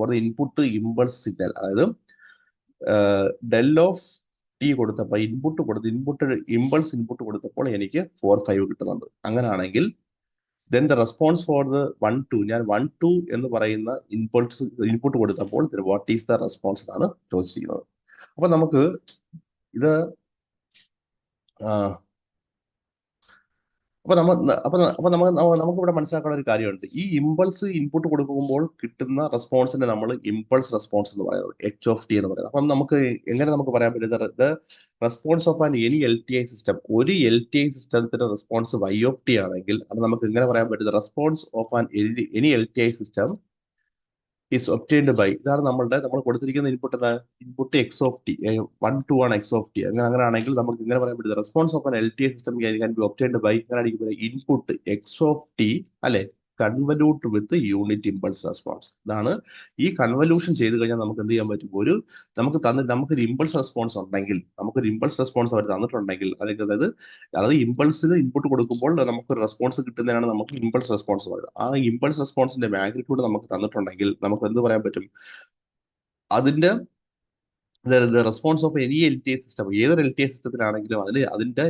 the input impulse signal. അതായത് ഡെൽ ഓഫ് ടി കൊടുത്തപ്പോൾ ഇമ്പൾസ് ഇൻപുട്ട് കൊടുത്തപ്പോൾ എനിക്ക് 4 5 കിട്ടുന്നുണ്ട്. അങ്ങനെയാണെങ്കിൽ then the response for the 1 2, ഞാൻ 1 2 എന്ന് പറയുന്ന ഇൻപുട്ട് കൊടുത്തപ്പോൾ വാട്ട് ഈസ് ദ റെസ്പോൺസ് എന്നാണ് ചോദിച്ചിരിക്കുന്നത്. അപ്പൊ നമുക്ക് ഇത് നമുക്ക് ഇവിടെ മനസ്സിലാക്കാനുള്ള ഒരു കാര്യമുണ്ട്. ഈ ഇമ്പൾസ് ഇൻപുട്ട് കൊടുക്കുമ്പോൾ കിട്ടുന്ന റെസ്പോൺസിനെ നമ്മൾ ഇമ്പൾസ് റെസ്പോൺസ് എന്ന് പറയുന്നത്, എച്ച് ഓഫ് ടി എന്ന് പറയുന്നത്. അപ്പം നമുക്ക് എങ്ങനെ നമുക്ക് പറയാൻ പറ്റുന്നത്? Response of an any LTI system, ഒരു LTI സിസ്റ്റത്തിന്റെ റെസ്പോൺസ് y ഓഫ് ടി ആണെങ്കിൽ അത് നമുക്ക് എങ്ങനെ പറയാൻ പറ്റുന്നത്? Response of an any LTI system is obtained by, ഇതാണ് നമ്മൾ കൊടുത്തിരിക്കുന്ന ഇൻപുട്ട് എക്സ് ഓഫ് ടി 1 2 ആണ് എക്സ് ഓഫ് ടി. അങ്ങനെയാണെങ്കിൽ നമുക്ക് ഇങ്ങനെ പറയാൻ പറ്റുന്നത് response of an LTI system can be obtained by, ഇങ്ങനെ ഇൻപുട്ട് എക്സ് ഓഫ് ടി അല്ലെ, convolute with unit impulse response. ഇതാണ് ഈ കൺവല്യൂഷൻ ചെയ്ത് കഴിഞ്ഞാൽ നമുക്ക് എന്ത് ചെയ്യാൻ പറ്റും? നമുക്കൊരു ഇമ്പൾസ് റെസ്പോൺസ് ഉണ്ടെങ്കിൽ, നമുക്കൊരു ഇമ്പൾസ് റെസ്പോൺസ് അവർ തന്നിട്ടുണ്ടെങ്കിൽ, അതായത് ഇമ്പൾസിന് ഇൻപുട്ട് കൊടുക്കുമ്പോൾ നമുക്കൊരു റെസ്പോൺസ് കിട്ടുന്നതാണ് നമുക്ക് ഇമ്പൾസ് റെസ്പോൺസ് പറയുന്നത്. ആ ഇമ്പൾസ് റെസ്പോൺസിന്റെ മാഗ്നിറ്റ്യൂഡ് നമുക്ക് തന്നിട്ടുണ്ടെങ്കിൽ നമുക്ക് എന്ത് പറയാൻ പറ്റും? അതിന്റെ response of any LTI system, ഏതൊരു LTI സിസ്റ്റത്തിനാണെങ്കിലും അതിന്റെ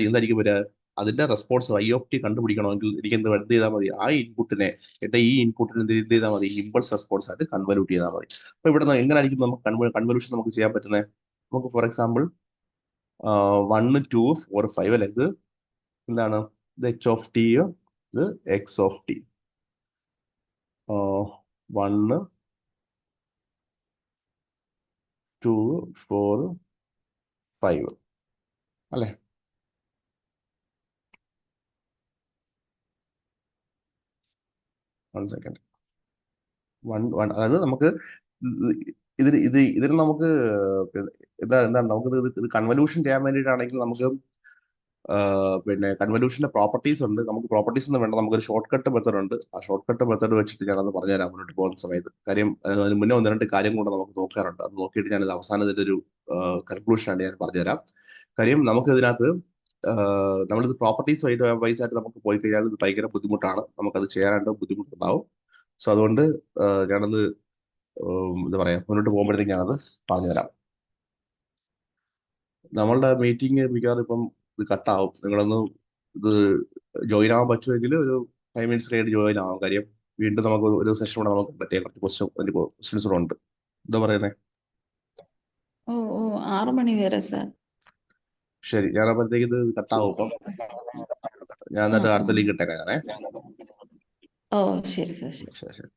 എന്തായിരിക്കും വരിക? അതിന്റെ റെസ്പോൺസ് IOT കണ്ടുപിടിക്കണമെങ്കിൽ എനിക്ക് എന്ത് ചെയ്താൽ മതി, ആ ഇൻപുട്ടിനെ എന്റെ ഈ ഇൻപുട്ടിന് എന്ത് ചെയ്താൽ മതി, ഇമ്പൾസ് റെസ്പോൺസ് ആയിട്ട് കൺവല്യൂട്ട് ചെയ്താൽ മതി. അപ്പൊ ഇവിടെ നിന്ന് എങ്ങനെയായിരിക്കും നമുക്ക് കൺവല്യൂഷൻ നമുക്ക് ചെയ്യാൻ പറ്റുന്നത്? നമുക്ക് ഫോർ എക്സാമ്പിൾ 1, 2, 4, 5 അല്ലെ, ഇത് എന്താണ്, ഇത് H(t), ഇത് X(t). 1, 2, 4, 5 അല്ലെ. One second. അതായത് നമുക്ക് ഇതിന് നമുക്ക് എന്താണ് നമുക്ക് ഇത് കൺവല്യൂഷൻ ചെയ്യാൻ വേണ്ടിയിട്ടാണെങ്കിൽ നമുക്ക് പിന്നെ കൺവല്യൂഷന്റെ പ്രോപ്പർട്ടീസ് ഉണ്ട്. നമുക്ക് പ്രോപ്പർട്ടീസ് ഒന്നും വേണ്ട, നമുക്കൊരു ഷോർട്ട് കട്ട് മെത്തേഡ് ഉണ്ട്. ആ ഷോർട്ട് കട്ട് മെത്തേഡ് വെച്ചിട്ട് ഞാനത് പറഞ്ഞുതരാം മുന്നോട്ട് പോകുന്ന സമയത്ത്. കാര്യം അതിന് മുന്നേ 1-2 കാര്യം കൂടെ നമുക്ക് നോക്കാറുണ്ട്. അത് നോക്കിയിട്ട് ഞാനിത് അവസാനം ഇതിന്റെ ഒരു കൺക്ലൂഷനാണ് ഞാൻ പറഞ്ഞുതരാം. കാര്യം നമുക്ക് ഇതിനകത്ത് നമ്മളിത് പ്രോപ്പർട്ടീസ് വൈസ് ആയിട്ട് നമുക്ക് പോയി കഴിഞ്ഞാൽ ഇത് ഭയങ്കര ബുദ്ധിമുട്ടാണ്, നമുക്കത് ചെയ്യാനായിട്ട് ബുദ്ധിമുട്ടുണ്ടാവും. സോ അതുകൊണ്ട് ഞാനത് എന്താ പറയാ, മുന്നോട്ട് പോകുമ്പോഴത്തേക്ക് ഞാനത് പറഞ്ഞുതരാം. നമ്മളുടെ മീറ്റിംഗ് മിക്കവാറും ഇപ്പം ഇത് കട്ടാവും. നിങ്ങളൊന്ന് ഇത് ജോയിൻ ആവാൻ പറ്റുമെങ്കിൽ ഒരു 5 minutes കഴിഞ്ഞിട്ട് ജോയിൻ ആവാം. കാര്യം വീണ്ടും നമുക്ക് ഒരു സെഷൻ കൂടെ നമുക്ക് പറ്റിയ കുറച്ച് ക്വസ്റ്റ്യൻസ് കൂടെ ഉണ്ട്. എന്താ പറയുന്നത്? ഓ ഓ 6 മണി വരെ സാർ. ശരി, ഞാൻ അപ്പോഴത്തേക്ക് ഇത് കട്ടാവും. ഇപ്പം ഞാൻ എന്നിട്ട് അടുത്ത ലിങ്ക് ഇട്ടേക്കാം ഞാനേ. ഓ ശരി സാർ, ശരി. ശരി ശരി.